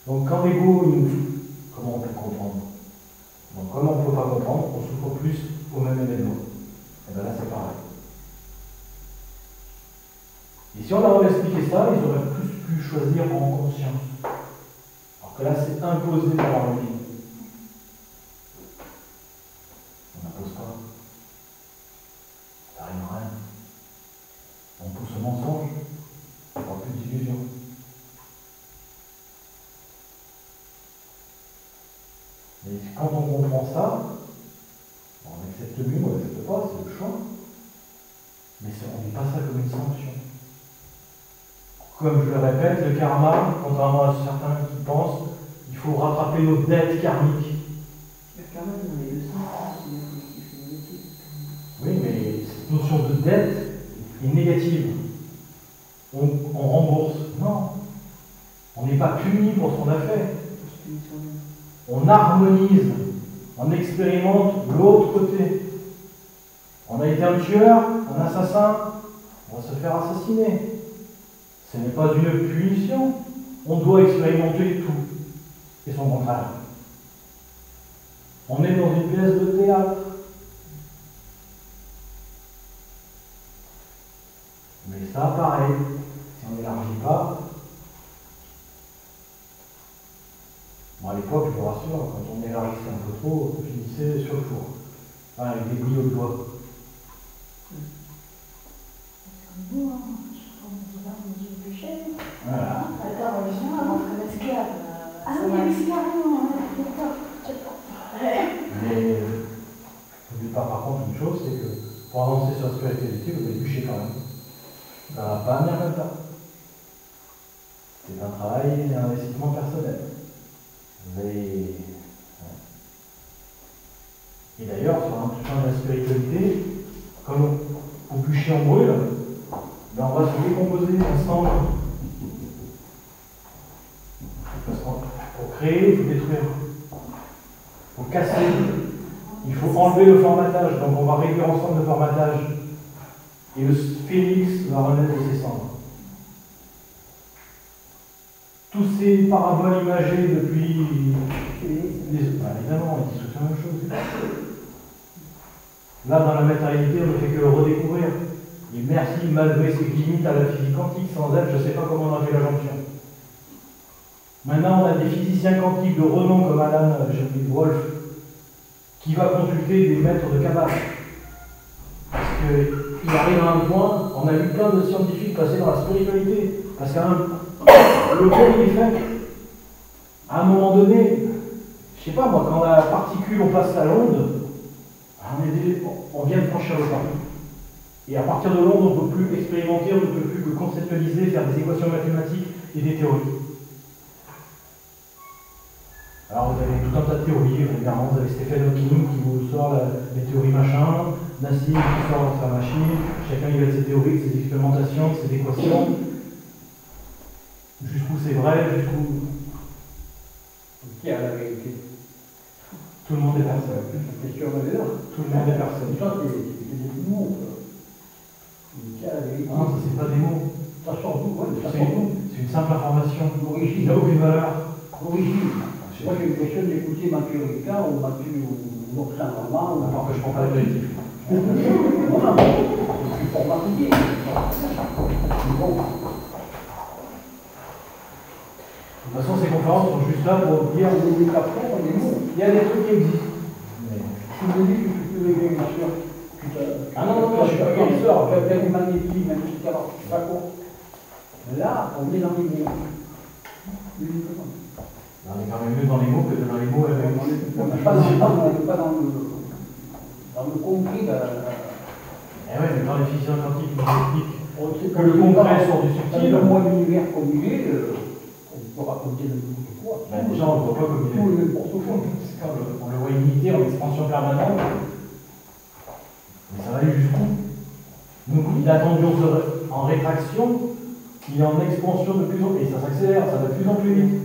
Donc quand l'ego nous souffre, comment on peut comprendre? Donc comme on ne peut pas comprendre, on souffre plus au même événement. Et bien là c'est pareil. Et si on leur avait expliqué ça, ils auraient plus pu choisir en conscience. Alors que là c'est imposé par la religion. On n'impose pas. Ça n'arrive à rien. On pousse au mensonge, on n'aura plus d'illusions. Mais quand on comprend ça, on accepte mieux, on n'accepte pas, c'est le choix. Mais on ne vit pas ça comme une sanction. Comme je le répète, le karma, contrairement à certains qui pensent, il faut rattraper nos dettes karmiques. Le karma, dans les deux sens, c'est bien positif et négatif. Oui, mais cette notion de dette est négative. On rembourse. Non. On n'est pas puni pour ce qu'on a fait. On harmonise. On expérimente l'autre côté. On a été un tueur, un assassin, on va se faire assassiner. Ce n'est pas une punition. On doit expérimenter tout. Et son contraire. On est dans une pièce de théâtre. Mais ça, pareil, si on n'élargit pas. Bon, à l'époque, je vous rassure, quand on élargissait un peu trop, on finissait sur le four. Enfin, avec des bouillots de bois. C'est comme nous, hein. Chaque fois qu'on dit là, on dit le péché. Voilà. Attends, on est esclave. Ah oui, c'est carrément, Mais n'oublie pas par contre une chose, c'est que pour avancer sur la spiritualité, vous allez bûcher quand même. Ça ne va pas venir comme ça. C'est un travail et un investissement personnel. Vous allez... Et d'ailleurs, sur un champ de la spiritualité, comme au bûcher on brûle, ben on va se décomposer ensemble. Parce que pour créer, il faut détruire. Il faut casser. Il faut enlever le formatage. Donc on va réduire ensemble le formatage. Et le phénix va renaître de ses cendres. Tous ces paraboles imagées depuis évidemment, ils disent la même chose. Là, dans la matérialité, on ne fait que le redécouvrir. Et merci, malgré ses limites à la physique quantique, sans elle, je ne sais pas comment on a fait la jonction. Maintenant, on a des physiciens quantiques de renom comme Alan Wolf qui va consulter des maîtres de Kabbalah. Parce qu'il arrive à un point, on a vu plein de scientifiques passer dans la spiritualité. Parce que le cours il est fait. À un moment donné, je sais pas moi, quand la particule on passe à l'onde, on vient de franchir le pas. Et à partir de l'onde, on ne peut plus expérimenter, on ne peut plus que conceptualiser, faire des équations mathématiques et des théories. Alors vous avez tout un tas de théories, évidemment, vous avez Stephen Hawking qui vous sort les théories machin, Nassim qui sort sa machine, chacun il a ses théories, ses expérimentations, ses équations. Jusqu'où c'est vrai, jusqu'où... Qui a la vérité? Tout le monde est personne. C'est sûr de l'heure. Tout le monde est personne. Toi, c'est des mots. Qui a la vérité? Non, ça c'est pas des mots. Ça sort d'où? Ouais, ça C'est sort d'où? une simple information. L'origine. Il n'a aucune valeur. L'origine. Moi, j'ai l'impression d'écouter Mathieu Ricard ou Mathieu Boxin Normand. Alors que je prends pas l'apéritif. Voilà, je suis formaté. Bon. De toute façon, ces conférences sont juste là pour dire Il y a des mots. il y a des trucs qui existent. Mais... Si vous me dites que tu peux aider une soeur, Ah non, je suis pas guérisseur. Tu as une magnétique, même si tu sais pas quoi. Là, on est dans les mots. On est quand même mieux dans les mots que dans les mots. On n'est pas dans le concret. Eh ouais, mais quand les physiciens quantiques nous expliquent Que que le concret sort du subtil, le moins l'univers comme il est, on peut raconter n'importe quoi. ben déjà on ne voit pas comme il Tout est. et n'importe quoi. Quand on le voit imiter en expansion permanente, mais ça va aller jusqu'où? Donc il a tendance en rétraction, il est en expansion de plus en plus, et ça s'accélère, ça va de plus en plus vite.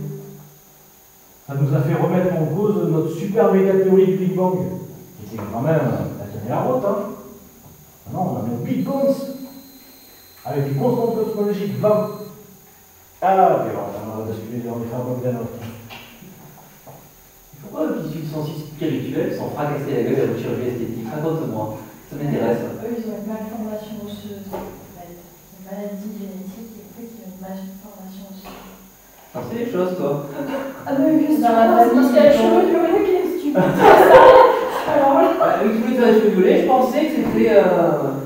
Ça nous a fait remettre en cause notre super méga théorie du Big Bang, qui était quand même, elle tenait la route, hein. Non, on a mis le Big Bang, avec une constante cosmologique 20. Ah, puis on va basculer dans les faire Bogdanov. Pourquoi les sont si spirituels sans fracasser la gueule à la chirurgie esthétique? Raconte-moi, ça m'intéresse. Eux, ils ont une malformation osseuse, en fait. Une maladie génétique, et en fait, ils ont une malformation osseuse. Ah, c'est des choses, toi. Ah, mais qu'est-ce que Dans la parce famille, qu'il y a le ils cheveu ont- violets, qu'est-ce que tu penses? Alors là, Avec tous les cheveux violets, je pensais que c'était.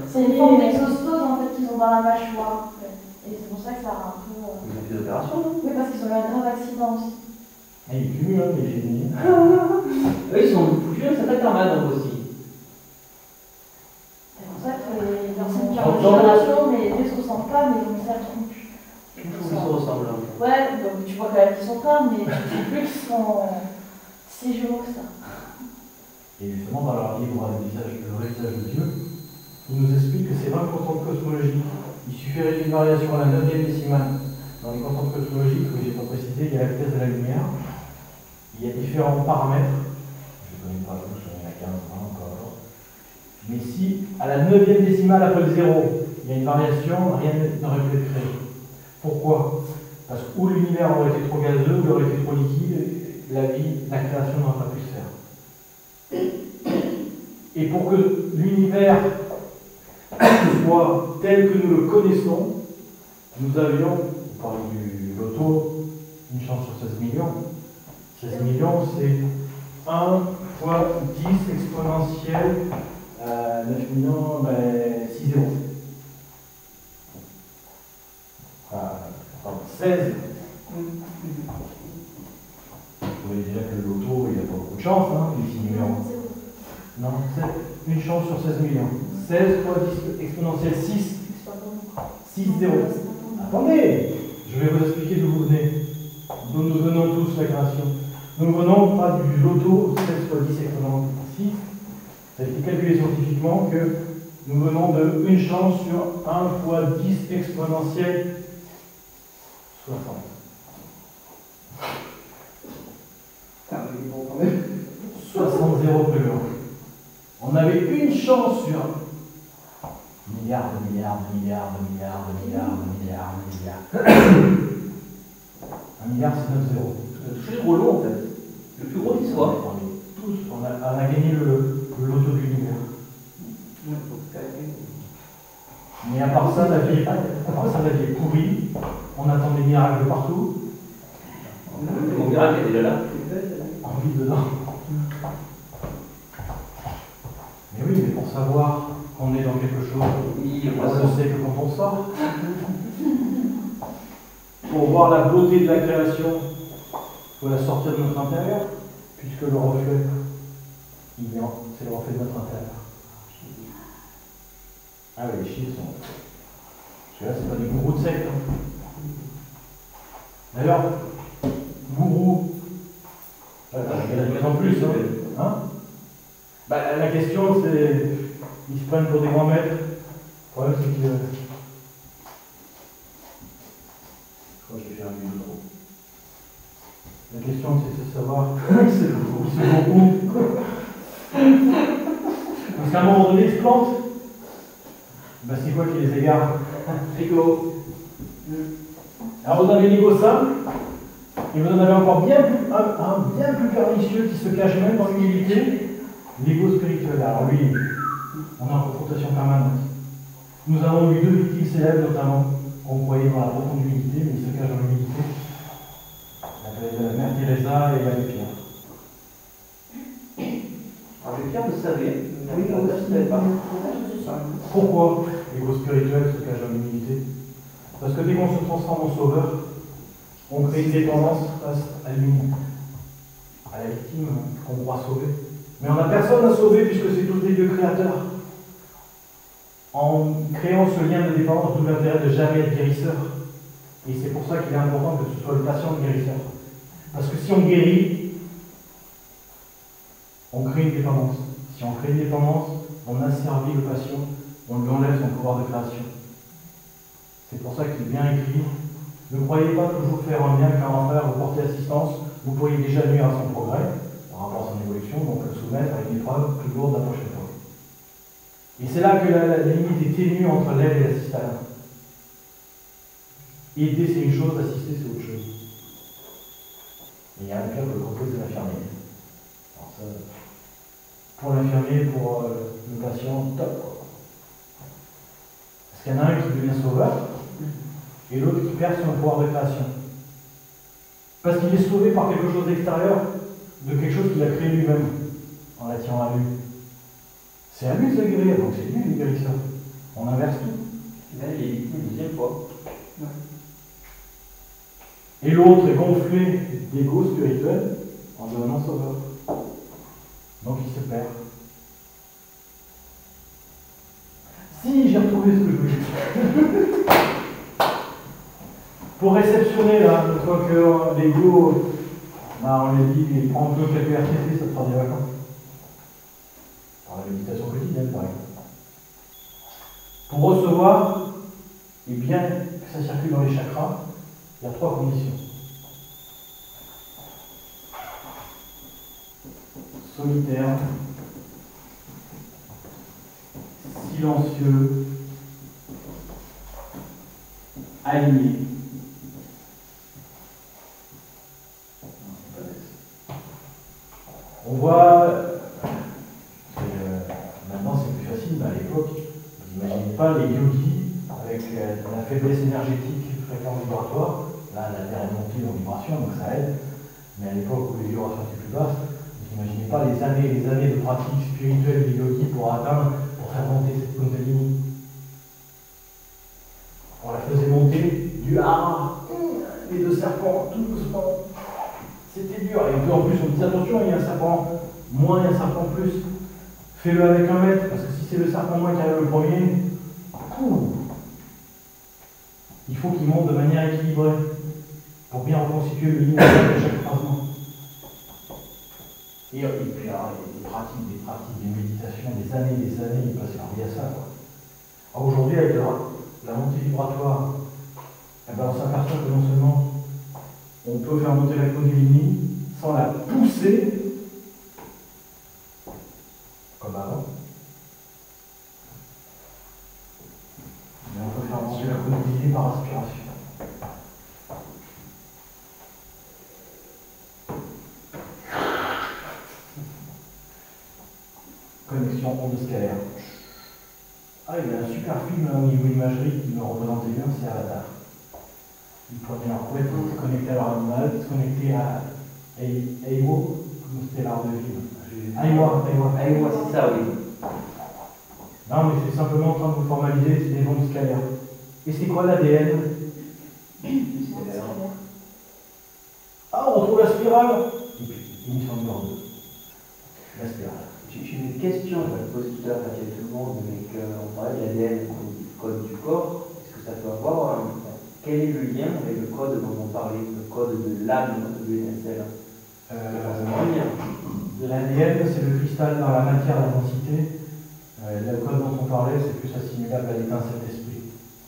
c'est une forme d'exostose, en fait, qu'ils ont dans la mâchoire. En fait. Et c'est pour ça que ça a un peu... Ils ont fait des opérations, non? Oui, parce qu'ils ont eu un grave accident aussi. Ah, il pue, hein, les génies. Eux, ils sont foutus d'un certain karma, donc aussi. C'est pour ça que les personnes qui ont J'entends. une génération, mais les deux se ressemblent pas, mais ils ont une sale tronche. Je trouve qu'ils se ressemblent. Hein. Ouais, donc tu vois quand même qu'ils sont pas, mais tu sais plus qu'ils sont si jumeaux que ça. Et justement, dans leur livre Le vrai visage de Dieu, il nous explique que c'est 20 constantes cosmologiques. Il suffirait d'une variation à la 9e décimale. Dans les constantes cosmologiques, que j'ai pas précisé, il y a la vitesse de la lumière, il y a différents paramètres, je ne connais pas tous, il y en a 15, 20 encore. Mais si à la 9e décimale après le 0, il y a une variation, rien n'aurait pu être créé. Pourquoi? Parce que ou l'univers aurait été trop gazeux, ou il aurait été trop liquide, la création n'aurait pas pu se faire. Et pour que l'univers soit tel que nous le connaissons, nous avions, on parle du loto, une chance sur 16 millions. 16 millions, c'est 1 fois 10 exponentielle 9 millions, 6 zéros. Pardon, 16. Vous voyez déjà que le loto, il n'y a pas beaucoup de chance, hein, les 6 numéros. Non, une chance sur 16 millions. 16 fois 10 exponentielle 6. 6, 0. Attendez, je vais vous expliquer d'où vous venez. D'où nous venons tous la création. Nous venons pas du loto 16 fois 10 exponentielle 6. Ça a été calculé scientifiquement que nous venons de une chance sur 1 fois 10 exponentielle 60. Putain, mais bon, quand même. 60 zéros plus loin. On avait une chance sur milliards, de milliards, de milliards, de milliards, de milliards, de milliards, de milliards. 1 milliard, c'est 9 zéros. On a touché le gros lot en fait. Le plus gros qui soit. Tous, on a gagné le loto de l'univers. Mais à part ça, la vie est pourrie. On attend des miracles de partout. Mon miracle est déjà là. On vit dedans. Mais oui, mais pour savoir qu'on est dans quelque chose, Oui, on ne sait que quand on sort. Pour voir la beauté de la création, il faut la sortir de notre intérieur, puisque le reflet, c'est le reflet de notre intérieur. Ah oui, les chiffres sont. Parce que là, c'est pas des gourous de secte. Hein. D'ailleurs, gourou, il y en a de plus en plus. Hein. Bah, la question, c'est. Ils se prennent pour des grands maîtres. Le problème, c'est que. Je crois que j'ai fait un mieux trop. La question, c'est de savoir. C'est beaucoup. Parce qu'à un moment donné, ils se plantent. Ben, c'est quoi qui les égare? L'ego. Alors vous avez l'ego simple, et vous en avez encore bien plus pernicieux qui se cache même dans l'humilité, l'ego spirituel. Alors lui, on est en confrontation permanente. Nous avons eu 2 victimes célèbres notamment, qu'on croyait dans la profonde humilité, mais ils se cachent dans l'humilité. La mère Teresa et l'abbé Pierre. Alors le Pierre le savait, Oui, mais on ne savait pas. Pourquoi l'ego spirituel se cache dans l'humilité? Parce que dès qu'on se transforme en sauveur, on crée une dépendance face à l'ennemi, à la victime qu'on croit sauver. Mais on n'a personne à sauver puisque c'est tous des dieux créateurs. En créant ce lien de dépendance, d'où l'intérêt de jamais être guérisseur. Et c'est pour ça qu'il est important que ce soit le patient le guérisseur. Parce que si on guérit, on crée une dépendance. Si on crée une dépendance, on asservit le patient, on lui enlève son pouvoir de création. C'est pour ça qu'il est bien écrit. Ne croyez pas toujours faire un bien car en faire vous porter assistance, vous pourriez déjà nuire à son progrès, par rapport à son évolution, donc le soumettre à une épreuve plus lourde la prochaine fois. Et c'est là que la limite est ténue entre l'aide et l'assistanat. Aider c'est une chose, assister c'est autre chose. Et il y a un cas que le propose de l'infirmier. Alors ça, pour l'infirmier, pour le patient, top. Parce qu'il y en a un qui devient sauveur, et l'autre qui perd son pouvoir de création. Parce qu'il est sauvé par quelque chose d'extérieur, de quelque chose qu'il a créé lui-même, en l'attirant à lui. C'est à lui de se guérir, donc c'est lui le guérisseur. On inverse tout. Là, il est victime une deuxième fois. Et l'autre est gonflé d'ego spirituel en devenant sauveur. Donc il se perd. Si, j'ai retrouvé ce que je voulais dire. Pour réceptionner, là, une fois que l'ego, on lui dit, il prend un peu quelques RTT, ça te fera des vacances. Par la méditation quotidienne, par exemple. Pour recevoir, et bien que ça circule dans les chakras, il y a 3 conditions. Solitaire, silencieux, aligné. On voit, maintenant c'est plus facile, mais à l'époque, vous n'imaginez pas les yogis avec la faiblesse énergétique, fréquence vibratoire. Là, la Terre est montée en vibration, donc ça aide. Mais à l'époque où les vibrations étaient plus basses, vous n'imaginez pas les années de pratique spirituelle des yogis pour faire monter cette Kundalini. On la faisait monter du hara serpent, tout ce temps. C'était dur. Et puis en plus, on dit attention, il y a un serpent moins et un serpent plus. Fais-le avec un maître, parce que si c'est le serpent moins qui arrive le premier, il faut qu'il monte de manière équilibrée pour bien reconstituer le linéaire de chaque croisement. Et puis alors, des pratiques, des méditations, des années, il passe par à ça. Alors aujourd'hui, avec la montée vibratoire, eh ben, on s'aperçoit que non seulement on peut faire monter la Kundalini sans la pousser, comme avant, mais on peut faire monter la Kundalini par aspiration. Connexion onde scalaire. Ah, il y a un super film au niveau imagerie qui me représentait bien, c'est Avatar. Il prenait un couette, il se connectait à leur animal, il se connectait à Aiwo, comme c'était l'art de vivre. Aiwa, c'est ça, oui. Non, mais c'est simplement en train de vous formaliser, c'est des ondes scalaires. Et c'est quoi l'ADN? Ah, on retrouve la spirale. Et puis, émission numéro 2. La spirale. J'ai une question, je vais te poser tout à l'heure à tout le monde, mais qu'on parlait de l'ADN du code du corps. Est-ce que ça peut avoir quel est le lien avec le code dont on parlait, le code de l'âme de l'étincelle? L'ADN, c'est le cristal dans la matière, la densité. Le code dont on parlait, c'est plus assimilable à l'étincelle d'esprit.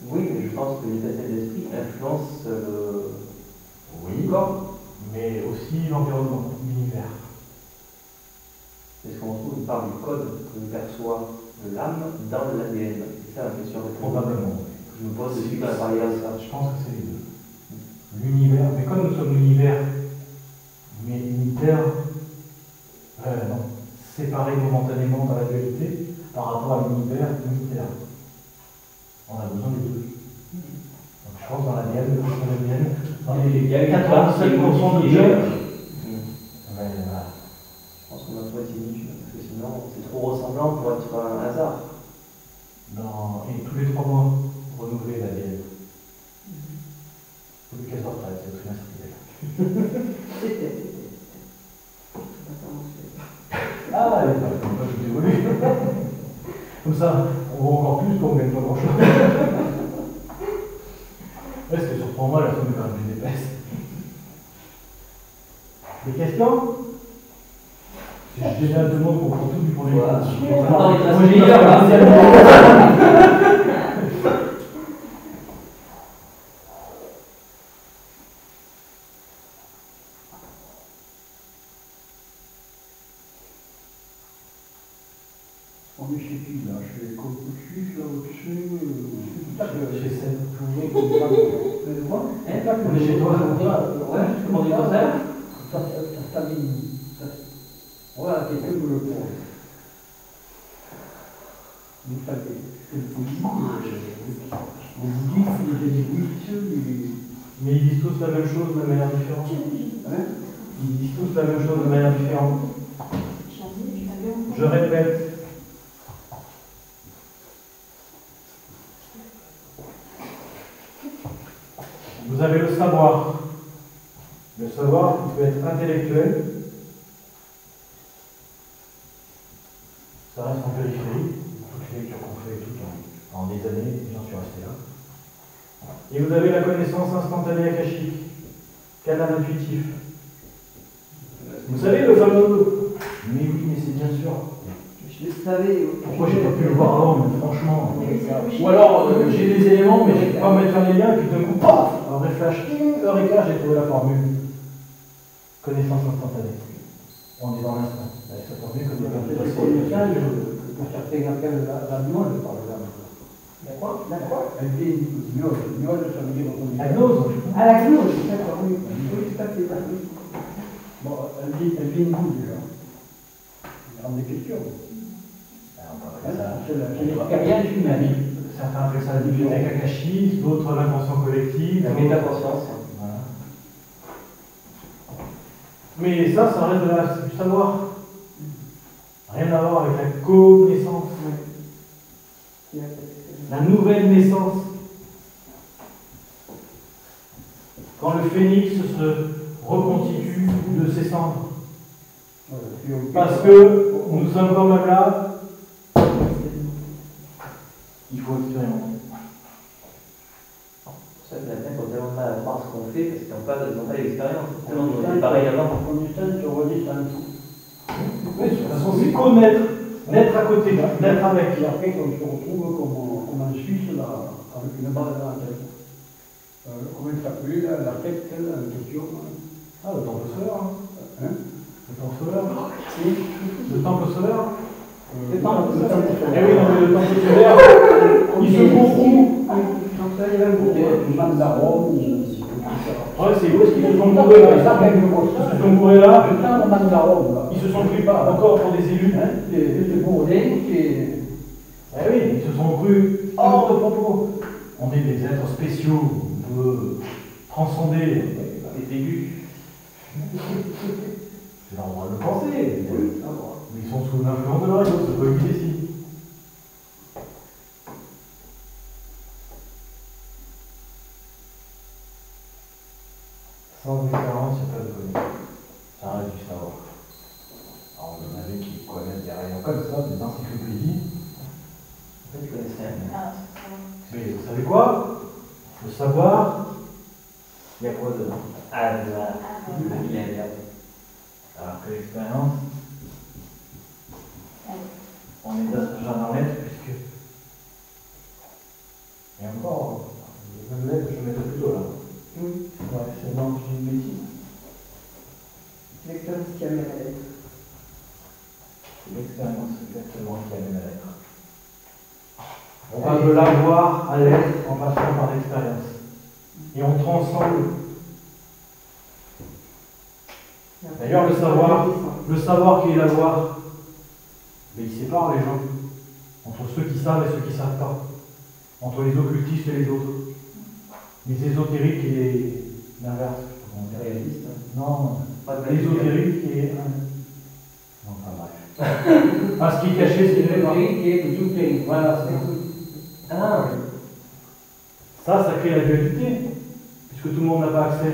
Oui, mais je pense que l'étincelle d'esprit influence le corps. Mais aussi l'environnement, l'univers. Est-ce qu'on trouve une part du code que perçoit l'âme dans l'ADN? C'est ça la question. Probablement. Je me pose dessus dans la variable ça. Je pense que c'est les deux. L'univers, mais comme nous sommes l'univers, mais unitaire, non, séparé momentanément dans la dualité par rapport à l'univers unitaire. On a besoin des deux. Donc je pense dans l'ADN, il y a 87% de jeunes. Je pense qu'on va trouver ces niches, parce que sinon c'est trop ressemblant pour être un hasard. Et tous les 3 mois, renouveler l'ADN. Tous les 15 heures près, c'est trimestriel. Ah, elle est pas comme ça, je désolé. Comme ça, on voit encore plus qu'on ne gagne pas grand chose. Ouais, ce qui surprend moi, la somme est quand même plus épaisse. Des questions? Je génère tout le monde pour tout du premier Voilà. Moi, j'ai là. On est chez qui là? Chez Confucius, là au-dessus? Chez Seb. On est chez toi. Ouais, comment dire ça? Ça stabilise. Voilà, quelqu'un me le prend. Vous savez, le bouddhisme, les jésuites, Mais ils disent tous la même chose de manière différente. Ils disent tous la même chose de manière différente. Je répète. Vous avez le savoir. Le savoir qui peut être intellectuel. Ça reste en périphérie. Toutes les lectures qu'on fait en des années, j'en suis resté là. Et vous avez la connaissance instantanée akashique. Canal intuitif. Vous savez le fameux. Mais oui, mais c'est bien sûr. Je le savais. Pourquoi j'ai pas pu le voir avant, mais franchement. Ou alors j'ai des éléments, mais je ne peux pas mettre un lien, et puis d'un coup, paf, un vrai flash. Heure et quart, j'ai trouvé la formule. Connaissance instantanée. On est dans l'instant. Avec cette formule que nous avons passée. pour certains appellent la gnose, par exemple. La quoi? La quoi? Elle dit gnose. Gnose, ça veut dire qu'on dit. La gnose. Ah, la gnose, d'accord, oui. Oui, tout à fait, oui. Bon, elle vient d'où déjà? Il y a des questions. C'est l'expérience humaine. Certains appellent ça la bibliothèque akashique, d'autres l'inconscient collectif. La métaconscience. Voilà. Mais ça reste du savoir. Rien à voir avec la connaissance. La nouvelle naissance. quand le phénix se reconstitue de ses cendres. Parce que nous sommes quand même là, il faut expérimenter. C'est pour ça que les Athènes ont tellement de mal à croire ce qu'on fait parce qu'ils n'ont pas l'expérience. Tellement on est pareil avant. Oui, de toute façon, c'est connaître, d'être à côté, d'être avec. Et après, on se retrouve comme en Suisse, là, avec une balle dans la tête. Comment il s'appelle, la tête, la question. Ah, le temple solaire. Hein? Le temple solaire. Oui. Le temple solaire. Le temple solaire. Eh oui, non, mais le temple solaire, il se confond. Peut-être Mandaron ou. Ouais, c'est où est-ce qu'ils se sont bourrés là? Ils se sont bourrés là. Le temps de Mandaron, là. Ils se sont pris pas encore pour des élus. C'est bourré, c'est. Eh oui, ils se sont crus hors de propos. On est des êtres spéciaux, on peut transcender les aigus. C'est leur droit de le penser. Mais ils sont sous l'influence de leur ego, c'est pas eux qui décident. Sans expérience, il n'y a pas de connaissance. Ça reste du savoir. Alors, vous en avez qui connaissent des rayons comme ça, des encyclopédies. En fait, je connaissais rien. Ah, c'est ça. Mais vous savez quoi? Le savoir, Il y a quoi dedans? Ah, de la millénaire. alors que l'expérience, on est déjà dans l'être, puisque. Et encore, le l'être, je mettrais plutôt là. Ouais, c'est non, j'ai une bêtise. L'expérience qui amène à l'être. C'est l'expérience exactement qui amène à l'être. On va de l'avoir à l'être en passant par l'expérience. Et on transcende. D'ailleurs, le savoir qui est l'avoir, mais il sépare les gens entre ceux qui savent et ceux qui ne savent pas, entre les occultistes et les autres, les ésotériques et l'inverse. Réaliste. Non, Pas de l'ésotérique et. Non, enfin bref. Ah, ce qui est caché, ce qui n'est pas. Voilà, c'est ça. Ah, Ça crée la dualité, puisque tout le monde n'a pas accès.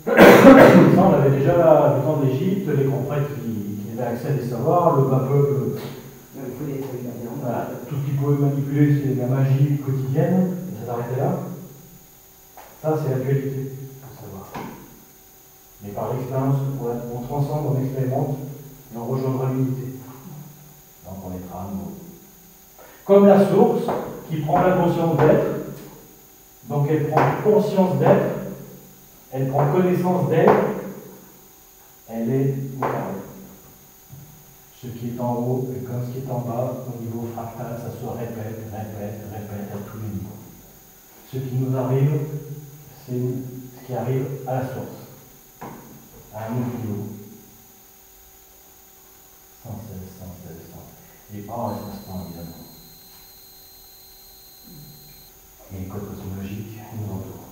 Ça, on avait déjà du temps de l'Égypte, les grands prêtres qui avaient accès à des savoirs, le bas peuple, voilà, tout ce qu'ils pouvaient manipuler, c'est la magie quotidienne, et ça s'arrêtait là. Ça, c'est la dualité, le savoir. Mais par l'expérience, on transcende, on expérimente, et on rejoindra l'unité. Donc on mettra un mot. Comme la source qui prend la conscience d'être, donc elle prend conscience d'être, elle prend connaissance d'elle, elle est au carré. Ce qui est en haut est comme ce qui est en bas, au niveau fractal, ça se répète à tous les niveaux. Ce qui nous arrive, c'est ce qui arrive à la source, à un autre niveau. Sans cesse. Et pas en espace-temps, évidemment. Et les codes cosmologiques nous entourent.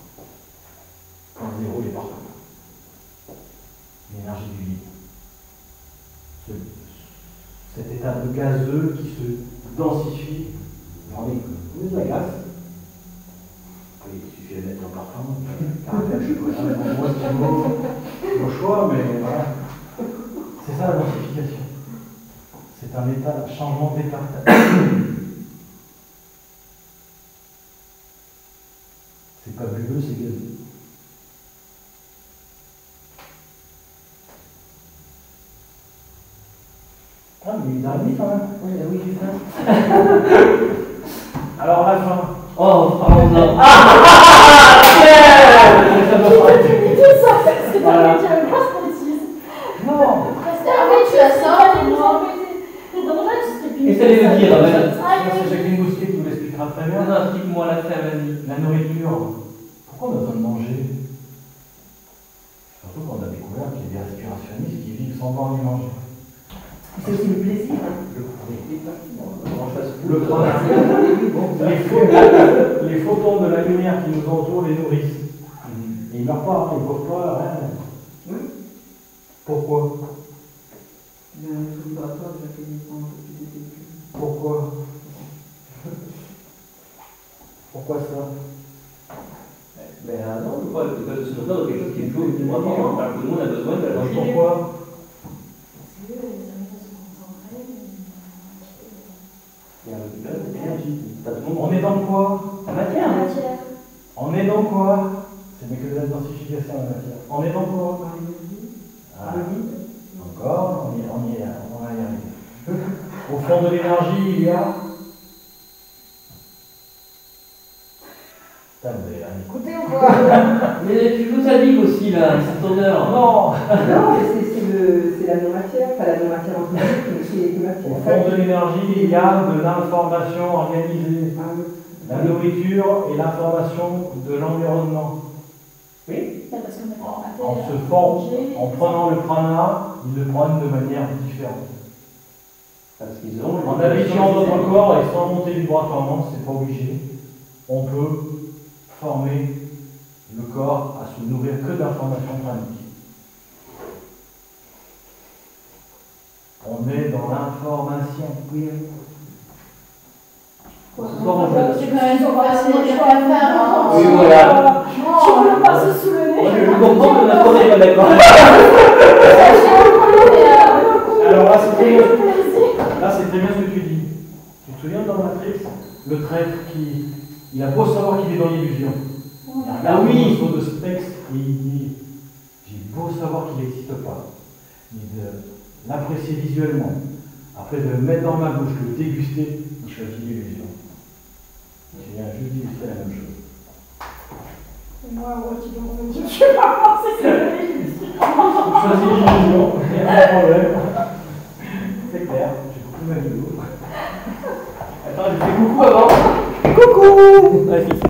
Quand le zéro est partout. L'énergie du vide. Cet état de gazeux qui se densifie dans les de la glace. Il suffit de mettre un parfum, caractère chocolat, moi c'est au choix, mais voilà. C'est ça la densification. C'est un état, un changement d'état. C'est pas bulleux, c'est gazeux. Ah, mais il arrive quand même. oui, j'ai faim. Alors la fin. Oh, pardon. Ça doit pas être- Parce que Voilà. tu as une grosse bêtise. Non. Après, tu la sors, elle nous embêter. C'est dommage, Et ça les veut dire, ouais. Ah, Ça, c'est Jacqueline Bousquet qui vous l'expliquera très bien. Non, explique-moi la fin, vas-y. La nourriture. Pourquoi on a besoin de manger? Surtout quand on a découvert qu'il y a des respirationnistes qui vivent sans boire ni manger. C'est aussi le plaisir. Les photons de la lumière qui nous entourent les nourrissent. Et ils ne meurent pas, ils ne boivent pas, rien. Oui. Pourquoi? Il y a un truc vibratoire déjà qui dépend un peu plus des véhicules. Pourquoi? Pourquoi ça? Ben non, je crois que l'école de ce notaire de quelque chose qui est flou et qui est vraiment, alors que nous on a besoin de la densité. Pourquoi? Parce que les amis se concentrent. Il y a récupéré cette énergie. Pas tout le monde. On est dans quoi? La matière. La matière. On est dans quoi? Ce n'est que de la densification la matière. On est dans quoi? Ah, encore, on y arrive. Au fond de l'énergie, il y a. Putain, vous avez rien écouté ou quoi? Mais tu joues sadique aussi là, c'est ton heure. Non! Non, mais c'est la non-matière, pas la non-matière en physique, mais c'est la Au matière. fond de l'énergie, il y a de l'information organisée. Ah oui. La nourriture et l'information de l'environnement. Oui. Non, parce que maintenant, En se formant, en prenant le prana, ils le prennent de manière différente. Parce qu'ils ont. En habituant notre corps et sans monter vibratoirement, c'est pas obligé, on peut former le corps à se nourrir que d'informations praniques. On est dans l'information. Oui, Ce soir, on joue. C'est quand même pour passer les faire. Oui, voilà. Tu peux le passer sous le nez. Moi, je comprends que notre corps n'est pas d'accord. Alors là, c'est très bien ce que tu dis. Tu te souviens dans Matrix, le traître il a beau savoir qu'il est dans l'illusion. Ah oui. Au niveau de ce texte, et il dit, j'ai beau savoir qu'il n'existe pas, mais de l'apprécier visuellement, après de le mettre dans ma bouche, de le déguster, il choisit l'illusion. Je viens juste d'illustrer la même chose. Moi, tu peux me dire, je vais pas penser que c'est Il choisit l'illusion, il n'y a pas de problème. C'est clair, j'ai beaucoup de mal de l'autre. Attends, je fais coucou avant. Coucou.